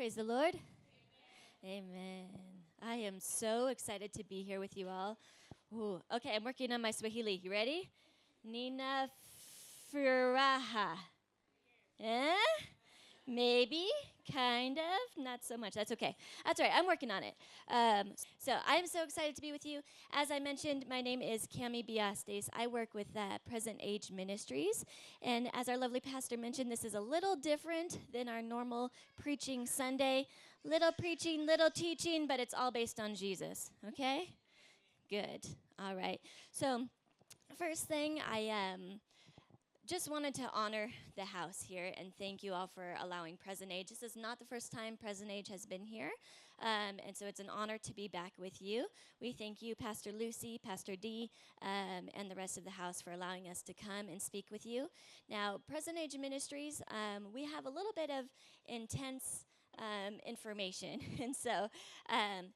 Praise the Lord. Amen. I am so excited to be here with you all. Ooh, okay, I'm working on my Swahili. You ready? Nina Furaha. Eh? Maybe, kind of, not so much. That's okay. That's all right. I'm working on it. So I'm so excited to be with you. As I mentioned, my name is Cami Biastes. I work with Present Age Ministries. And as our lovely pastor mentioned, this is a little different than our normal preaching Sunday. Little preaching, little teaching, but it's all based on Jesus. Okay? Good. All right. So first thing, I just wanted to honor the house here and thank you all for allowing Present Age. This is not the first time Present Age has been here, and so it's an honor to be back with you. We thank you, Pastor Lucy, Pastor D, and the rest of the house for allowing us to come and speak with you. Now, Present Age Ministries, we have a little bit of intense information. And so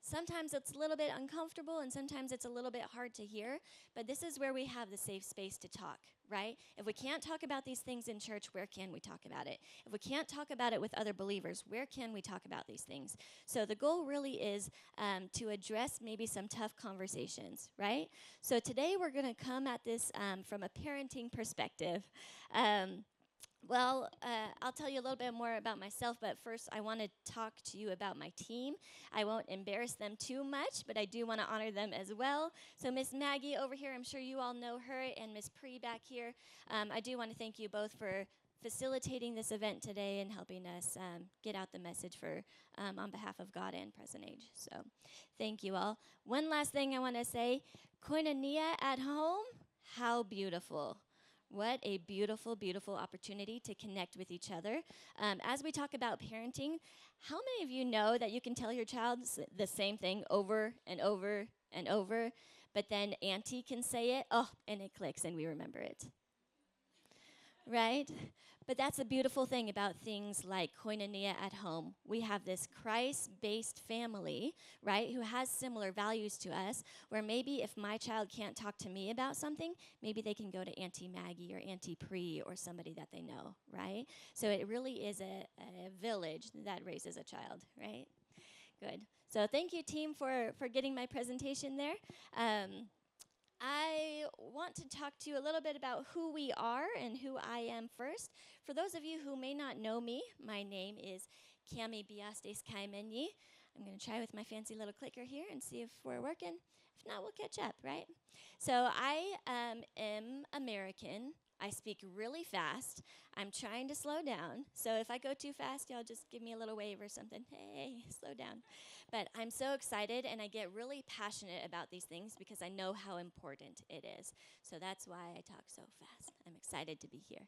sometimes it's a little bit uncomfortable and sometimes it's a little bit hard to hear, but this is where we have the safe space to talk, right? If we can't talk about these things in church, where can we talk about it? If we can't talk about it with other believers, where can we talk about these things? So the goal really is to address maybe some tough conversations, right? So today we're going to come at this from a parenting perspective. I'll tell you a little bit more about myself, but first I want to talk to you about my team. I won't embarrass them too much, but I do want to honor them as well. So Miss Maggie over here, I'm sure you all know her, and Miss Pre back here. I do want to thank you both for facilitating this event today and helping us get out the message for on behalf of God and Present Age. So thank you all. One last thing I want to say, koinonia at home, how beautiful. What a beautiful, beautiful opportunity to connect with each other. As we talk about parenting, how many of you know that you can tell your child the same thing over and over and over, but then Auntie can say it, and it clicks and we remember it? Right? But that's a beautiful thing about things like koinonia at home. We have this Christ-based family, right, who has similar values to us, where maybe if my child can't talk to me about something, maybe they can go to Auntie Maggie or Auntie Pre or somebody that they know, right? So it really is a village that raises a child, right? Good. So thank you, team, for getting my presentation there. I want to talk to you a little bit about who we are and who I am first. For those of you who may not know me, my name is Cami Biastes Kaimenyi. I'm going to try with my fancy little clicker here and see if we're working. If not, we'll catch up, right? So I am American. I speak really fast. I'm trying to slow down. So if I go too fast, y'all just give me a little wave or something. Hey, slow down. But I'm so excited, and I get really passionate about these things because I know how important it is. So that's why I talk so fast. I'm excited to be here.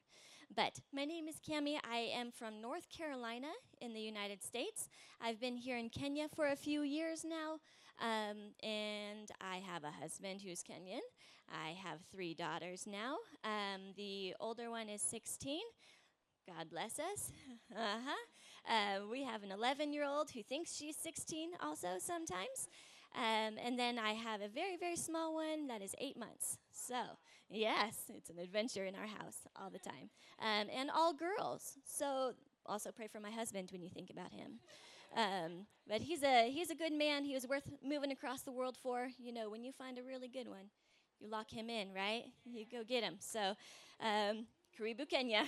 But my name is Cami. I am from North Carolina in the United States. I've been here in Kenya for a few years now, and I have a husband who's Kenyan. I have 3 daughters now. The older one is 16. God bless us. We have an 11-year-old who thinks she's 16 also sometimes. And then I have a very, very small one that is 8 months. So, yes, it's an adventure in our house all the time. And all girls. So also pray for my husband when you think about him. But he's a good man. He was worth moving across the world for. You know, when you find a really good one, you lock him in, right? You go get him. So, Karibu, Kenya.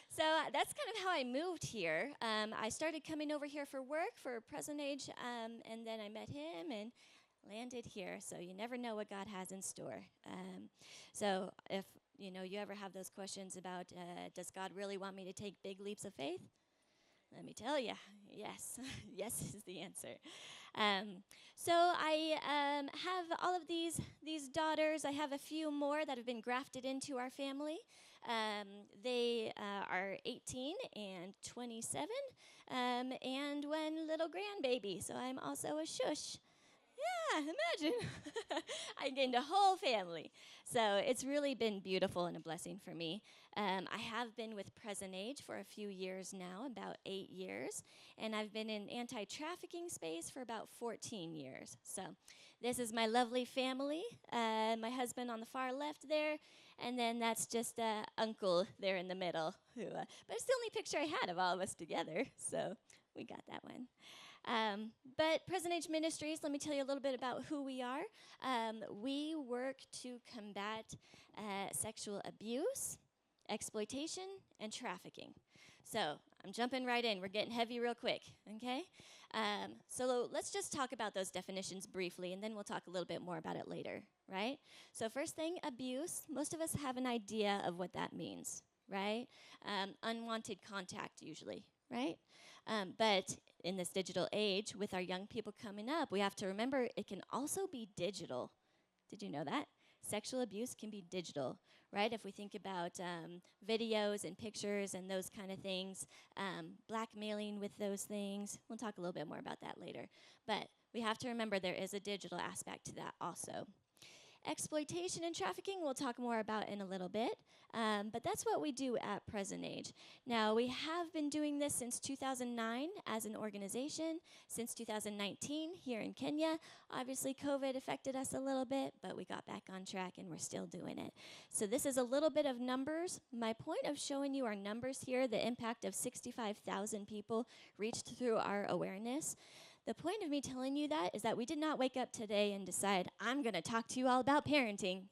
So that's kind of how I moved here. I started coming over here for work for Present Age, and then I met him and landed here. So you never know what God has in store. So if you ever have those questions about does God really want me to take big leaps of faith? Let me tell you, yes. Yes is the answer. So I have all of these daughters. I have a few more that have been grafted into our family. They are 18 and 27, and one little grandbaby. So I'm also a shush. Yeah, imagine. I gained a whole family. So it's really been beautiful and a blessing for me. I have been with Present Age for a few years now, about 8 years, and I've been in anti-trafficking space for about 14 years. So this is my lovely family, my husband on the far left there, and then that's just Uncle there in the middle. But it's the only picture I had of all of us together, so We got that one. But Present Age Ministries, let me tell you a little bit about who we are. We work to combat sexual abuse, exploitation, and trafficking. So I'm jumping right in. We're getting heavy real quick, okay? So let's just talk about those definitions briefly, and then we'll talk a little bit more about it later, right? So first thing, abuse. Most of us have an idea of what that means, right? Unwanted contact usually, right? But in this digital age, with our young people coming up, we have to remember it can also be digital. Did you know that? Sexual abuse can be digital, right? If we think about videos and pictures and those kind of things, blackmailing with those things. We'll talk a little bit more about that later. But we have to remember there is a digital aspect to that also. Exploitation and trafficking we'll talk more about in a little bit, but that's what we do at Present Age. Now, we have been doing this since 2009 as an organization, since 2019 here in Kenya. Obviously, COVID affected us a little bit, but we got back on track and we're still doing it. So this is a little bit of numbers. My point of showing you our numbers here, the impact of 65,000 people reached through our awareness. The point of me telling you that is that we did not wake up today and decide, I'm going to talk to you all about parenting,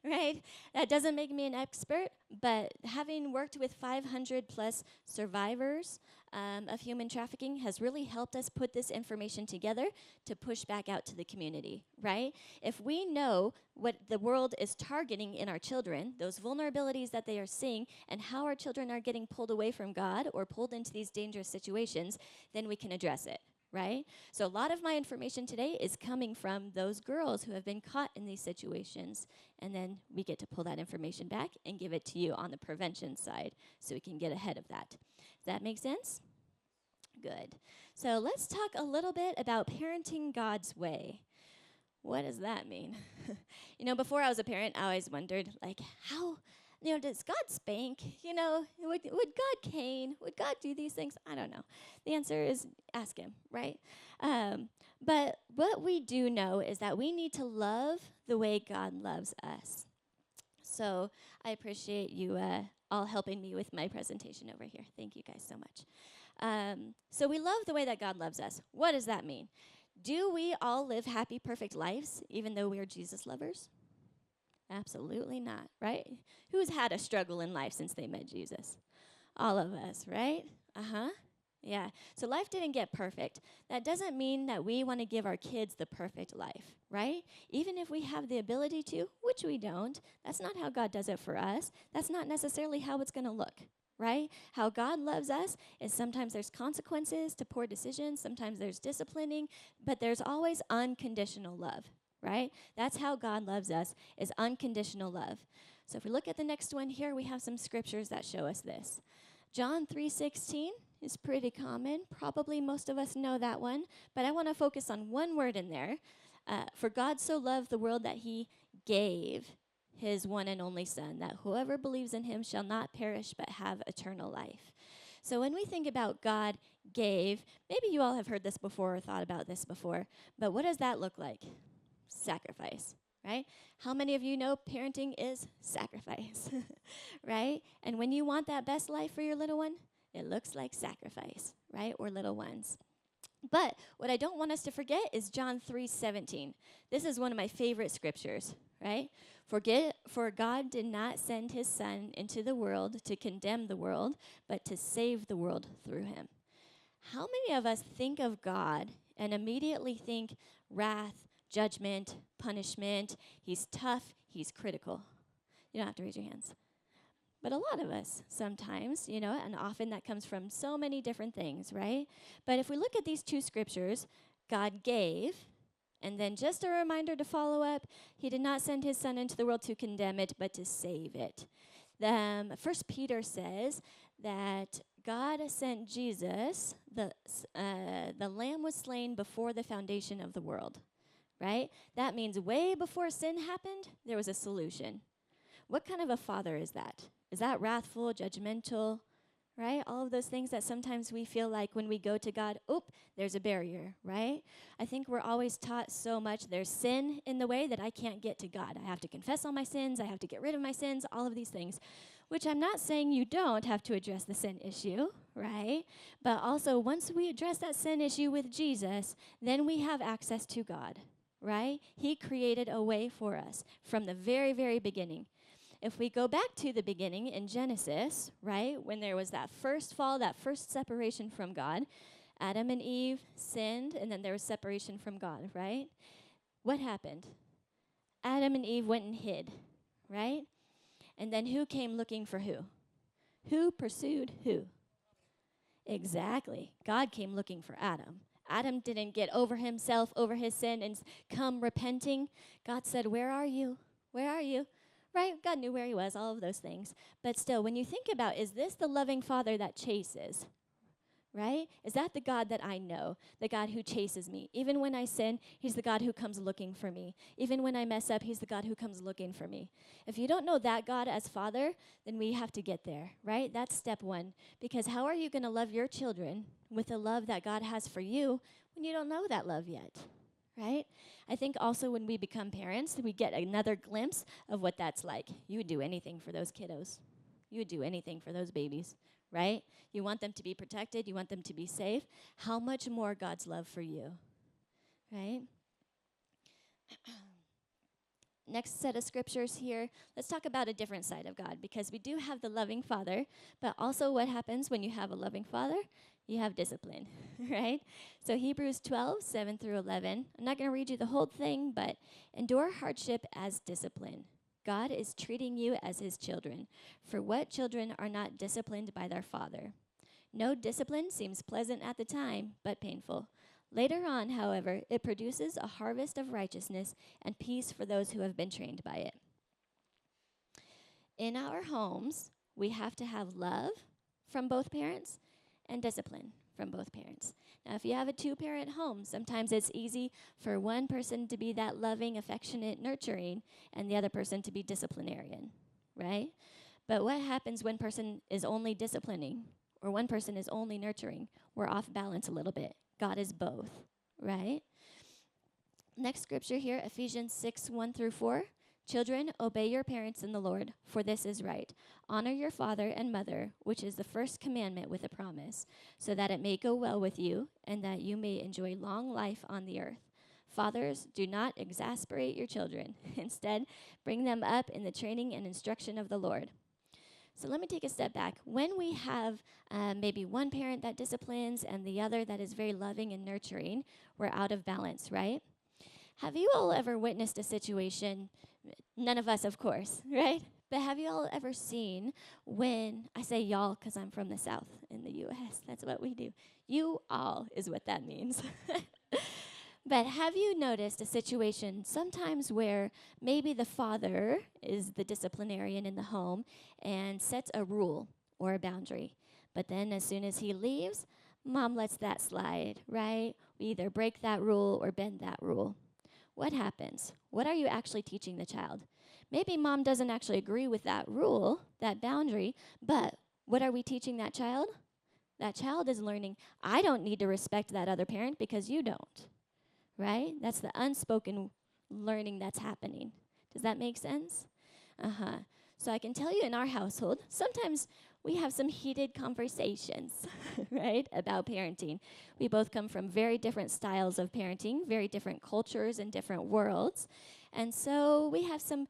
right? That doesn't make me an expert, but having worked with 500 plus survivors of human trafficking has really helped us put this information together to push back out to the community, right? If we know what the world is targeting in our children, those vulnerabilities that they are seeing, and how our children are getting pulled away from God or pulled into these dangerous situations, then we can address it. Right? So a lot of my information today is coming from those girls who have been caught in these situations. And then we get to pull that information back and give it to you on the prevention side so we can get ahead of that. Does that make sense? Good. So let's talk a little bit about parenting God's way. What does that mean? Before I was a parent, I always wondered, how... does God spank? Would God cane? Would God do these things? I don't know. The answer is ask him, right? But what we do know is that we need to love the way God loves us. So I appreciate you all helping me with my presentation over here. Thank you guys so much. So we love the way that God loves us. What does that mean? Do we all live happy, perfect lives, even though we are Jesus lovers? Absolutely not, right? Who's had a struggle in life since they met Jesus? All of us, right? Yeah. So life didn't get perfect. That doesn't mean that we want to give our kids the perfect life, right? Even if we have the ability to, which we don't, that's not how God does it for us. That's not necessarily how it's going to look, right? How God loves us is sometimes there's consequences to poor decisions, sometimes there's disciplining, but there's always unconditional love. Right? That's how God loves us, is unconditional love. So if we look at the next one here, we have some scriptures that show us this. John 3:16 is pretty common. Probably most of us know that one, but I want to focus on one word in there. For God so loved the world that he gave his one and only Son, that whoever believes in him shall not perish but have eternal life. So when we think about God gave, maybe you all have heard this before or thought about this before, but what does that look like? Sacrifice, right? How many of you know parenting is sacrifice, right? And when you want that best life for your little one, it looks like sacrifice, right? Or little ones. But what I don't want us to forget is John 3:17. This is one of my favorite scriptures, right? For God did not send his Son into the world to condemn the world, but to save the world through him. How many of us think of God and immediately think wrath, judgment, punishment? He's tough, he's critical. You don't have to raise your hands. But a lot of us sometimes, and often that comes from so many different things, right? But if we look at these two scriptures, God gave, and then just a reminder to follow up, he did not send his Son into the world to condemn it, but to save it. 1 Peter says that God sent Jesus, the lamb was slain before the foundation of the world, right? That means way before sin happened, there was a solution. What kind of a father is that? Is that wrathful, judgmental, right? All of those things that sometimes we feel like when we go to God, there's a barrier, right? I think we're always taught so much there's sin in the way that I can't get to God. I have to confess all my sins. I have to get rid of my sins, all of these things, which I'm not saying you don't have to address the sin issue, right? But also, once we address that sin issue with Jesus, then we have access to God, right? He created a way for us from the very, very beginning. If we go back to the beginning in Genesis, right, when there was that first fall, that first separation from God, Adam and Eve sinned, and then there was separation from God, right? What happened? Adam and Eve went and hid, right? And then who came looking for who? Who pursued who? Exactly. God came looking for Adam. Adam didn't get over himself, over his sin, and come repenting. God said, "Where are you? Where are you?" Right? God knew where he was, all of those things. But still, when you think about, is this the loving Father that chases? Right? Is that the God that I know? The God who chases me. Even when I sin, he's the God who comes looking for me. Even when I mess up, he's the God who comes looking for me. If you don't know that God as Father, then we have to get there, right? That's step one. Because how are you going to love your children with the love that God has for you when you don't know that love yet? Right? I think also when we become parents, we get another glimpse of what that's like. You would do anything for those kiddos. You would do anything for those babies, right? You want them to be protected. You want them to be safe. How much more God's love for you, right? Next set of scriptures here. Let's talk about a different side of God, because we do have the loving Father, but also what happens when you have a loving Father? You have discipline, right? So Hebrews 12, 7 through 11. I'm not going to read you the whole thing, but endure hardship as discipline. God is treating you as his children. For what children are not disciplined by their father? No discipline seems pleasant at the time, but painful. Later on, however, it produces a harvest of righteousness and peace for those who have been trained by it. In our homes, we have to have love from both parents and discipline from both parents. Now, if you have a two-parent home, sometimes it's easy for one person to be that loving, affectionate, nurturing, and the other person to be disciplinarian, right? But what happens when person is only disciplining or one person is only nurturing? We're off balance a little bit. God is both, right? Next scripture here, Ephesians 6, 1 through 4. Children, obey your parents in the Lord, for this is right. Honor your father and mother, which is the first commandment with a promise, so that it may go well with you and that you may enjoy long life on the earth. Fathers, do not exasperate your children. Instead, bring them up in the training and instruction of the Lord. So let me take a step back. When we have maybe one parent that disciplines and the other that is very loving and nurturing, we're out of balance, right? Have you all ever witnessed a situation, none of us, of course, right? But have you all ever seen when, I say y'all because I'm from the South in the U.S., that's what we do. You all is what that means. But have you noticed a situation sometimes where maybe the father is the disciplinarian in the home and sets a rule or a boundary, but then as soon as he leaves, mom lets that slide, right? We either break that rule or bend that rule. What happens? What are you actually teaching the child? Maybe mom doesn't actually agree with that rule, that boundary, but what are we teaching that child? That child is learning, I don't need to respect that other parent because you don't, right? That's the unspoken learning that's happening. Does that make sense? So I can tell you in our household, sometimes we have some heated conversations, right, about parenting. We both come from very different styles of parenting, very different cultures and different worlds. And so we have some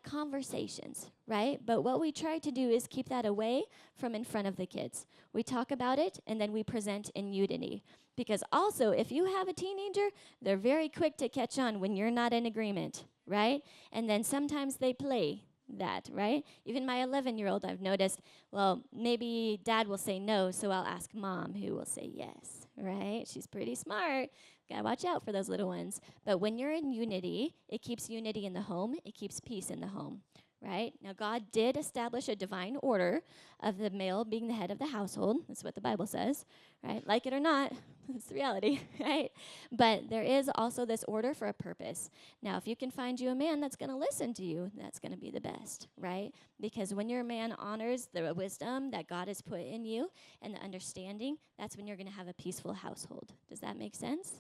conversations, right? But what we try to do is keep that away from in front of the kids. We talk about it, and then we present in unity. Because also, if you have a teenager, they're very quick to catch on when you're not in agreement, right? And then sometimes they play that, right? Even my 11-year-old, I've noticed, well, maybe dad will say no, so I'll ask mom, who will say yes, right? She's pretty smart. Gotta watch out for those little ones. But when you're in unity, it keeps unity in the home. It keeps peace in the home, right? Now, God did establish a divine order of the male being the head of the household. That's what the Bible says, right? Like it or not, it's the reality, right? But there is also this order for a purpose. Now, if you can find you a man that's going to listen to you, that's going to be the best, right? Because when your man honors the wisdom that God has put in you and the understanding, that's when you're going to have a peaceful household. Does that make sense?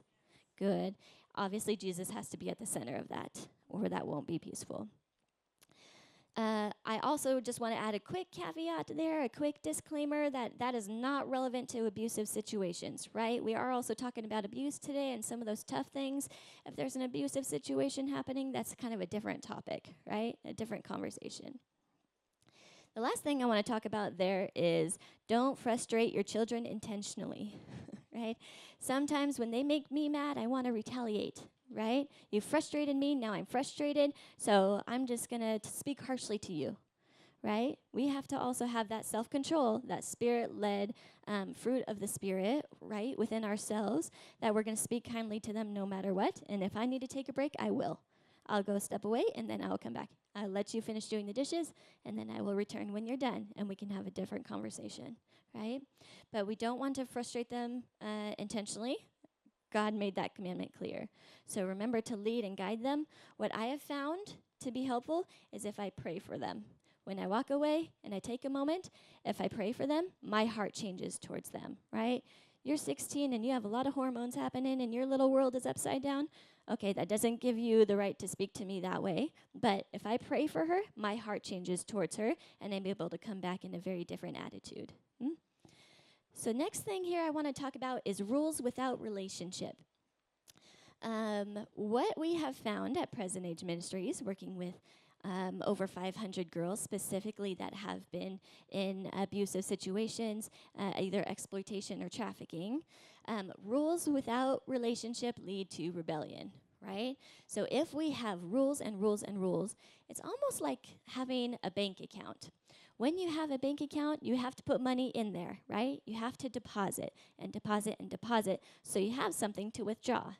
Good. Obviously, Jesus has to be at the center of that, or that won't be peaceful. I also just want to add a quick caveat there, a quick disclaimer that that is not relevant to abusive situations, right? We are also talking about abuse today and some of those tough things. If there's an abusive situation happening, that's kind of a different topic, right? A different conversation. The last thing I want to talk about there is don't frustrate your children intentionally, right? Sometimes when they make me mad, I want to retaliate, right? You frustrated me, now I'm frustrated, so I'm just going to speak harshly to you, right? We have to also have that self-control, that spirit-led fruit of the Spirit, right, within ourselves, that we're going to speak kindly to them no matter what. And if I need to take a break, I will. I'll go step away, and then I'll come back. I'll let you finish doing the dishes, and then I will return when you're done, and we can have a different conversation, right? But we don't want to frustrate them intentionally. God made that commandment clear. So remember to lead and guide them. What I have found to be helpful is if I pray for them. When I walk away and I take a moment, if I pray for them, my heart changes towards them, right? You're 16 and you have a lot of hormones happening and your little world is upside down. Okay, that doesn't give you the right to speak to me that way. But if I pray for her, my heart changes towards her and I'm able to come back in a very different attitude. So next thing here I want to talk about is rules without relationship. What we have found at Present Age Ministries, working with over 500 girls specifically that have been in abusive situations, either exploitation or trafficking, rules without relationship lead to rebellion, right? So if we have rules and rules and rules, it's almost like having a bank account. When you have a bank account, you have to put money in there, right? You have to deposit and deposit and deposit so you have something to withdraw.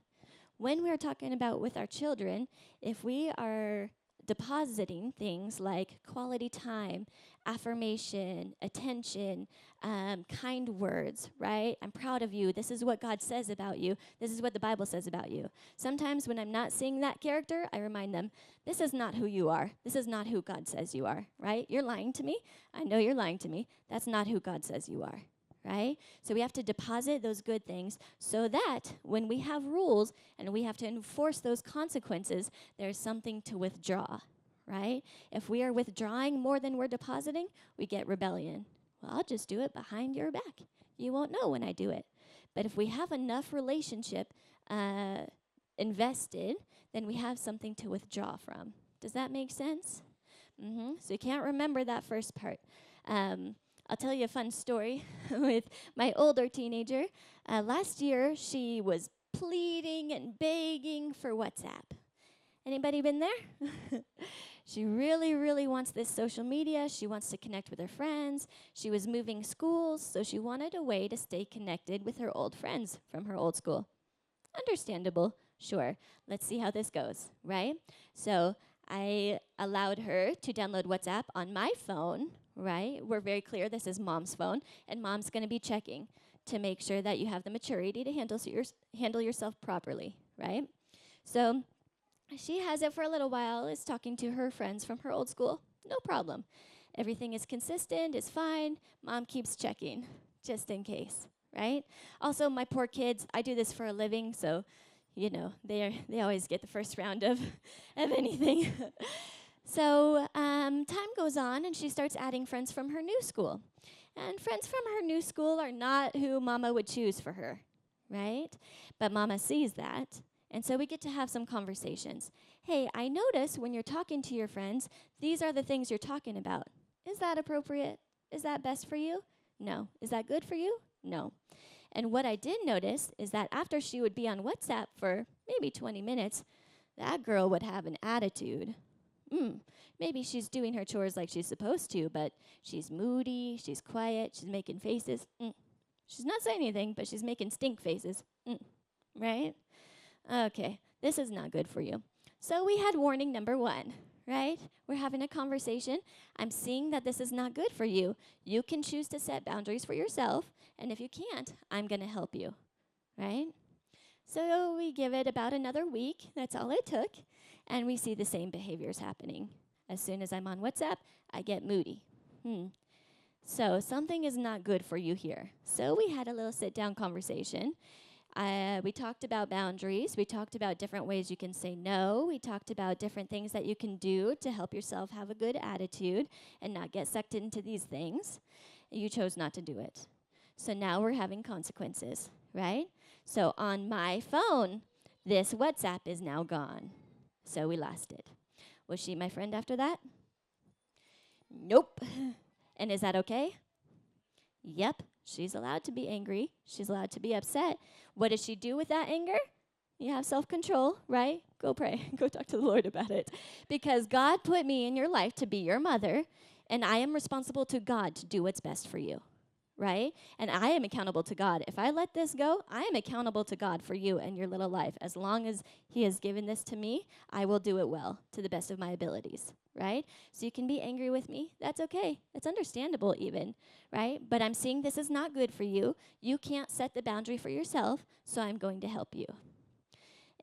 When we're talking about with our children, if we are depositing things like quality time, affirmation, attention, kind words, right? I'm proud of you. This is what God says about you. This is what the Bible says about you. Sometimes when I'm not seeing that character, I remind them, this is not who you are. This is not who God says you are, right? You're lying to me. I know you're lying to me. That's not who God says you are, right? So we have to deposit those good things so that when we have rules and we have to enforce those consequences, there's something to withdraw, right? If we are withdrawing more than we're depositing, we get rebellion. Well, I'll just do it behind your back. You won't know when I do it. But if we have enough relationship invested, then we have something to withdraw from. Does that make sense? So you can't remember that first part. I'll tell you a fun story with my older teenager. Last year, she was pleading and begging for WhatsApp. Anybody been there? She really, really wants this social media. She wants to connect with her friends. She was moving schools, so she wanted a way to stay connected with her old friends from her old school. Understandable, sure. Let's see how this goes, right? So I allowed her to download WhatsApp on my phone, right? We're very clear this is mom's phone, and mom's going to be checking to make sure that you have the maturity to handle yourself properly, right? So she has it for a little while, is talking to her friends from her old school. No problem. Everything is consistent, is fine. Mom keeps checking, just in case, right? Also, my poor kids, I do this for a living, so, you know, they always get the first round of anything. So time goes on, and she starts adding friends from her new school. And friends from her new school are not who Mama would choose for her, right? But Mama sees that. And so we get to have some conversations. Hey, I notice when you're talking to your friends, these are the things you're talking about. Is that appropriate? Is that best for you? No. Is that good for you? No. And what I did notice is that after she would be on WhatsApp for maybe 20 minutes, that girl would have an attitude. Maybe she's doing her chores like she's supposed to, but she's moody, she's quiet, she's making faces. She's not saying anything, but she's making stink faces. Right? Okay, this is not good for you. So we had warning number 1, right? We're having a conversation. I'm seeing that this is not good for you. You can choose to set boundaries for yourself, and if you can't, I'm going to help you, right? So we give it about another week. That's all it took. And we see the same behaviors happening. As soon as I'm on WhatsApp, I get moody. So something is not good for you here. So we had a little sit-down conversation. We talked about boundaries. We talked about different ways you can say no. We talked about different things that you can do to help yourself have a good attitude and not get sucked into these things. You chose not to do it. So now we're having consequences, right? So on my phone, this WhatsApp is now gone. So we lost it. Was she my friend after that? Nope. And is that okay? Yep. She's allowed to be angry. She's allowed to be upset. What does she do with that anger? You have self-control, right? Go pray. Go talk to the Lord about it. Because God put me in your life to be your mother, and I am responsible to God to do what's best for you, right? And I am accountable to God. If I let this go, I am accountable to God for you and your little life. As long as He has given this to me, I will do it well to the best of my abilities, right? So you can be angry with me. That's okay. It's understandable even, right? But I'm seeing this is not good for you. You can't set the boundary for yourself, so I'm going to help you.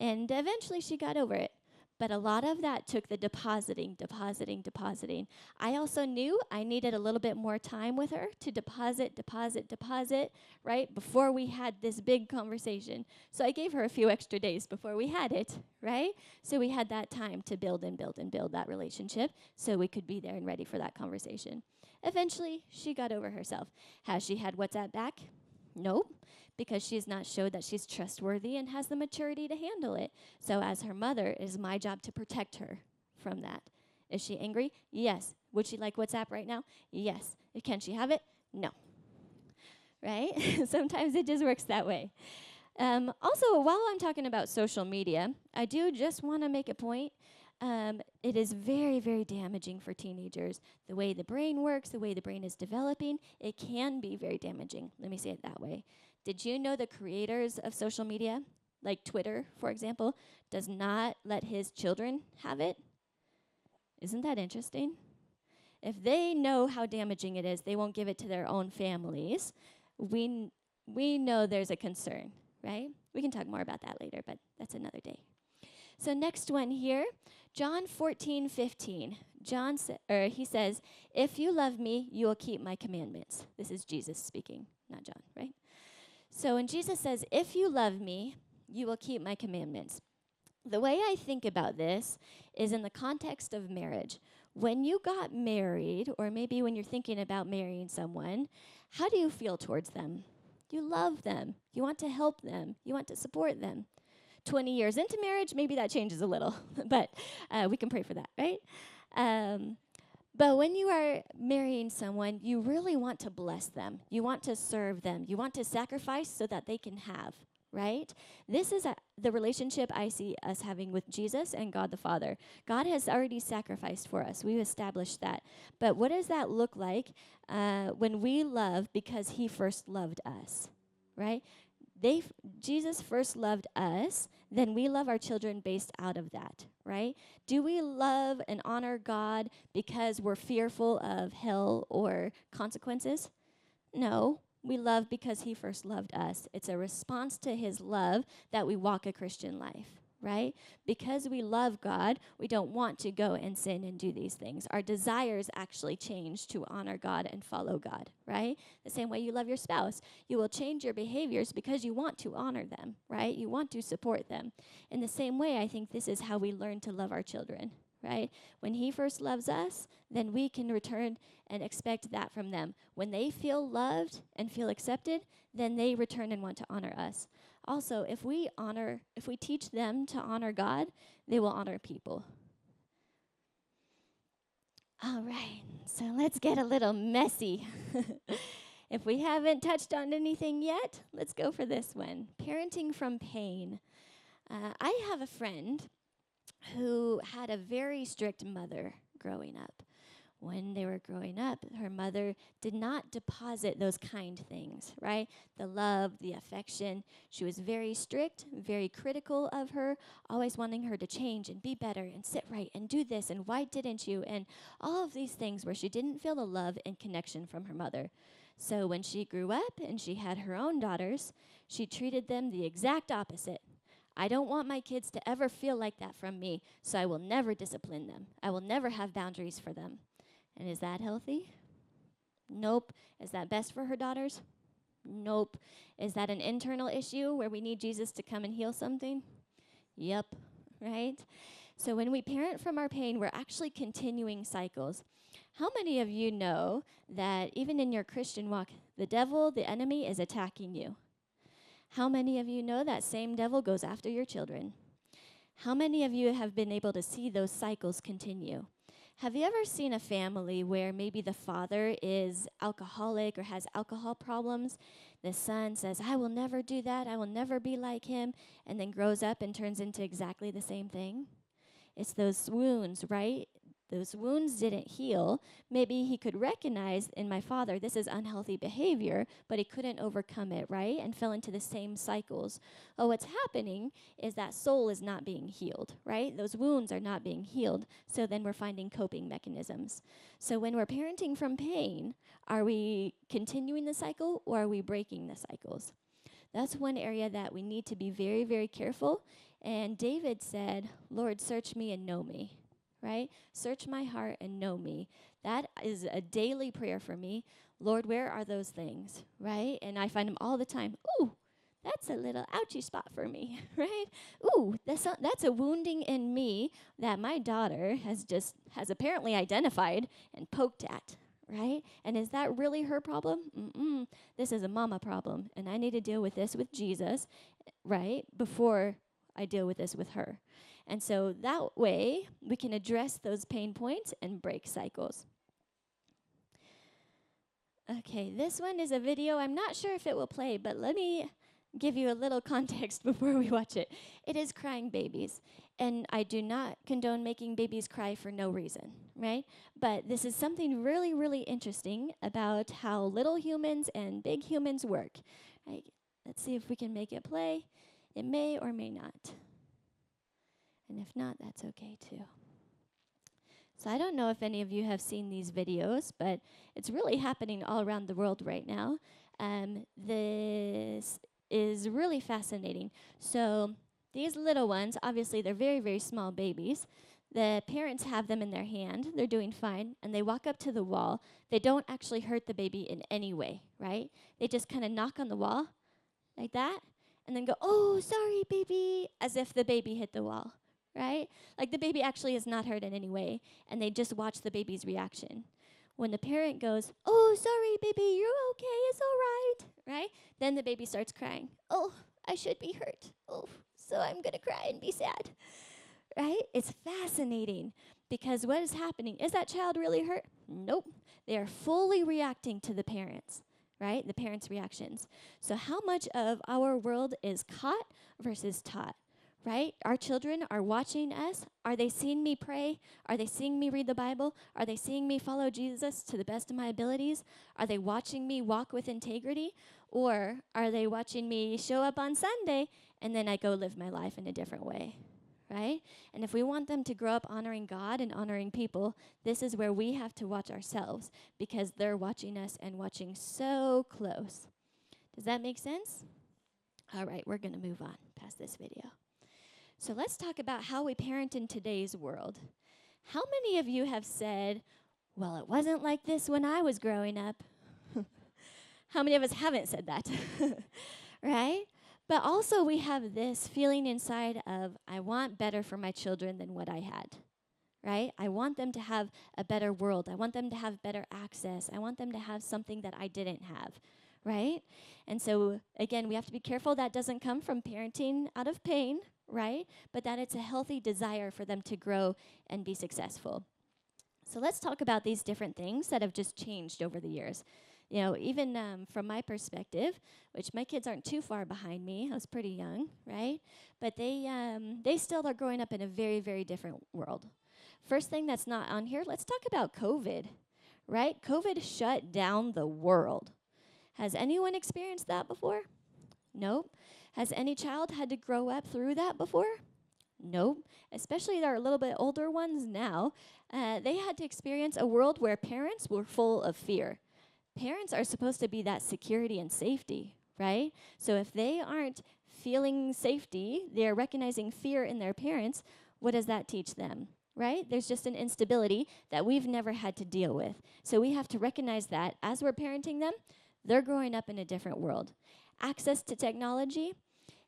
And eventually she got over it. But a lot of that took the depositing. I also knew I needed a little bit more time with her to deposit, right, before we had this big conversation. So I gave her a few extra days before we had it, right? So we had that time to build that relationship so we could be there and ready for that conversation. Eventually, she got over herself. Has she had WhatsApp back? Nope, because she's not showed that she's trustworthy and has the maturity to handle it. So as her mother, it is my job to protect her from that. Is she angry? Yes. Would she like WhatsApp right now? Yes. Can she have it? No. Right? Sometimes it just works that way. Also, while I'm talking about social media, I do just want to make a point. It is very, very damaging for teenagers. The way the brain works, the way the brain is developing, it can be very damaging. Let me say it that way. Did you know the creators of social media, like Twitter, for example, does not let his children have it? Isn't that interesting? If they know how damaging it is, they won't give it to their own families. We know there's a concern, right? We can talk more about that later, but that's another day. So next one here, John 14:15. He says, "If you love me, you will keep my commandments." This is Jesus speaking, not John, right? So when Jesus says, "If you love me, you will keep my commandments." The way I think about this is in the context of marriage. When you got married, or maybe when you're thinking about marrying someone, how do you feel towards them? You love them. You want to help them. You want to support them. 20 years into marriage, maybe that changes a little, but we can pray for that, right? But when you are marrying someone, you really want to bless them. You want to serve them. You want to sacrifice so that they can have, right? This is the relationship I see us having with Jesus and God the Father. God has already sacrificed for us. We've established that. But what does that look like when we love because He first loved us, right? Jesus first loved us, then we love our children based out of that, right? Do we love and honor God because we're fearful of hell or consequences? No, we love because He first loved us. It's a response to His love that we walk a Christian life, right? Because we love God, we don't want to go and sin and do these things. Our desires actually change to honor God and follow God, right? The same way you love your spouse. You will change your behaviors because you want to honor them, right? You want to support them. In the same way, I think this is how we learn to love our children, right? When He first loves us, then we can return and expect that from them. When they feel loved and feel accepted, then they return and want to honor us. Also, if we teach them to honor God, they will honor people. All right, so let's get a little messy. If we haven't touched on anything yet, let's go for this one. Parenting from pain. I have a friend who had a very strict mother growing up. When they were growing up, her mother did not deposit those kind things, right? The love, the affection. She was very strict, very critical of her, always wanting her to change and be better and sit right and do this and why didn't you? And all of these things where she didn't feel the love and connection from her mother. So when she grew up and she had her own daughters, she treated them the exact opposite. I don't want my kids to ever feel like that from me, so I will never discipline them. I will never have boundaries for them. And is that healthy? Nope. Is that best for her daughters? Nope. Is that an internal issue where we need Jesus to come and heal something? Yep, right? So when we parent from our pain, we're actually continuing cycles. How many of you know that even in your Christian walk, the devil, the enemy, is attacking you? How many of you know that same devil goes after your children? How many of you have been able to see those cycles continue? Have you ever seen a family where maybe the father is alcoholic or has alcohol problems? The son says, I will never do that. I will never be like him. And then grows up and turns into exactly the same thing. It's those wounds, right? Those wounds didn't heal. Maybe he could recognize in my father, this is unhealthy behavior, but he couldn't overcome it, right? And fell into the same cycles. Oh, what's happening is that soul is not being healed, right? Those wounds are not being healed. So then we're finding coping mechanisms. So when we're parenting from pain, are we continuing the cycle or are we breaking the cycles? That's one area that we need to be very, very careful. And David said, Lord, search me and know me, right? Search my heart and know me. That is a daily prayer for me. Lord, where are those things, right? And I find them all the time. Ooh, that's a little ouchy spot for me, right? Ooh, that's a wounding in me that my daughter has apparently identified and poked at, right? And is that really her problem? This is a mama problem, and I need to deal with this with Jesus, right, before I deal with this with her. And so that way, we can address those pain points and break cycles. Okay, this one is a video. I'm not sure if it will play, but let me give you a little context before we watch it. It is crying babies, and I do not condone making babies cry for no reason, right? But this is something really, really interesting about how little humans and big humans work. Right? Let's see if we can make it play. It may or may not. And if not, that's okay too. So I don't know if any of you have seen these videos, but it's really happening all around the world right now. This is really fascinating. So these little ones, obviously they're very, very small babies. The parents have them in their hand. They're doing fine. And they walk up to the wall. They don't actually hurt the baby in any way, right? They just kind of knock on the wall like that and then go, oh, sorry, baby, as if the baby hit the wall, right? Like the baby actually is not hurt in any way. And they just watch the baby's reaction. When the parent goes, oh, sorry, baby, you're okay, it's all right, right? Then the baby starts crying. Oh, I should be hurt. Oh, so I'm going to cry and be sad, right? It's fascinating because what is happening? Is that child really hurt? Nope. They are fully reacting to the parents, right? The parents' reactions. So how much of our world is caught versus taught? Right? Our children are watching us. Are they seeing me pray? Are they seeing me read the Bible? Are they seeing me follow Jesus to the best of my abilities? Are they watching me walk with integrity? Or are they watching me show up on Sunday and then I go live my life in a different way? Right? And if we want them to grow up honoring God and honoring people, this is where we have to watch ourselves because they're watching us and watching so close. Does that make sense? All right, we're going to move on past this video. So let's talk about how we parent in today's world. How many of you have said, well, it wasn't like this when I was growing up? How many of us haven't said that? Right? But also we have this feeling inside of, I want better for my children than what I had. Right? I want them to have a better world. I want them to have better access. I want them to have something that I didn't have. Right? And so, again, we have to be careful that doesn't come from parenting out of pain, right? But that it's a healthy desire for them to grow and be successful. So let's talk about these different things that have just changed over the years. You know, even from my perspective, which my kids aren't too far behind me. I was pretty young, right? But they still are growing up in a very, very different world. First thing that's not on here, let's talk about COVID, right? COVID shut down the world. Has anyone experienced that before? Nope. Has any child had to grow up through that before? Nope. Especially our little bit older ones now. They had to experience a world where parents were full of fear. Parents are supposed to be that security and safety, right? So if they aren't feeling safety, they're recognizing fear in their parents, what does that teach them? Right? There's just an instability that we've never had to deal with. So we have to recognize that as we're parenting them, They're growing up in a different world. Access to technology,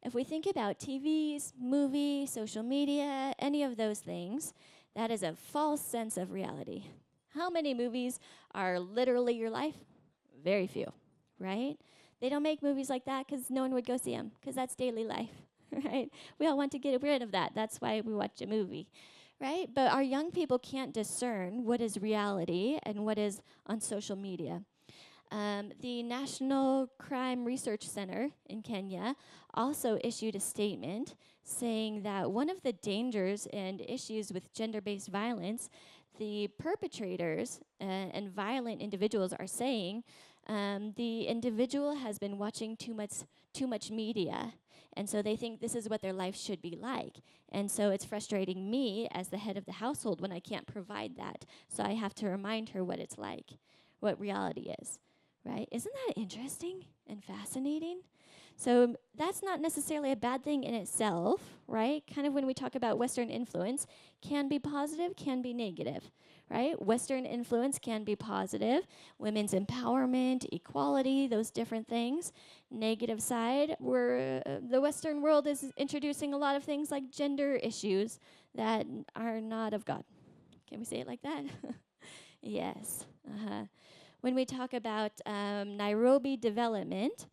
if we think about TVs, movies, social media, any of those things, that is a false sense of reality. How many movies are literally your life? Very few, right? They don't make movies like that because no one would go see them, because that's daily life, right? We all want to get rid of that. That's why we watch a movie, right? But our young people can't discern what is reality and what is on social media. The National Crime Research Center in Kenya also issued a statement saying that one of the dangers and issues with gender-based violence, the perpetrators and violent individuals are saying the individual has been watching too much media, and so they think this is what their life should be like. And so it's frustrating me as the head of the household when I can't provide that. So I have to remind her what it's like, what reality is. Right? Isn't that interesting and fascinating? So that's not necessarily a bad thing in itself, right? Kind of when we talk about Western influence, can be positive, can be negative, right? Western influence can be positive, women's empowerment, equality, those different things. Negative side, where the Western world is introducing a lot of things like gender issues that are not of God. Can we say it like that? Yes. When we talk about Nairobi development,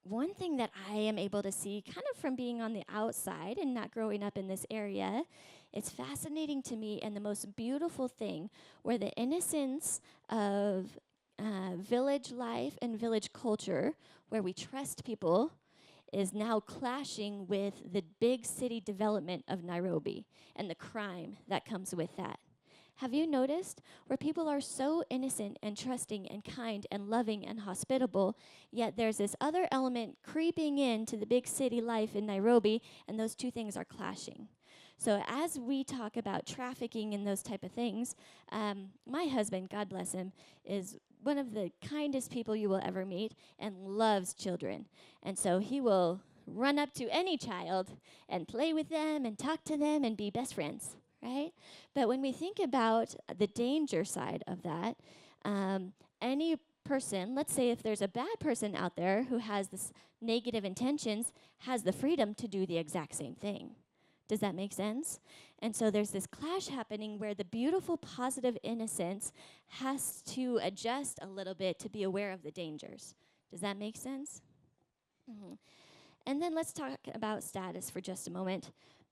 one thing that I am able to see kind of from being on the outside and not growing up in this area, it's fascinating to me and the most beautiful thing where the innocence of village life and village culture, where we trust people, is now clashing with the big city development of Nairobi and the crime that comes with that. Have you noticed where people are so innocent and trusting and kind and loving and hospitable, yet there's this other element creeping into the big city life in Nairobi, and those two things are clashing. So as we talk about trafficking and those type of things, my husband, God bless him, is one of the kindest people you will ever meet and loves children. And so he will run up to any child and play with them and talk to them and be best friends. Right? But when we think about the danger side of that, any person, let's say if there's a bad person out there who has this negative intentions, has the freedom to do the exact same thing. Does that make sense? And so there's this clash happening where the beautiful, positive innocence has to adjust a little bit to be aware of the dangers. Does that make sense? Mm-hmm. And then let's talk about status for just a moment.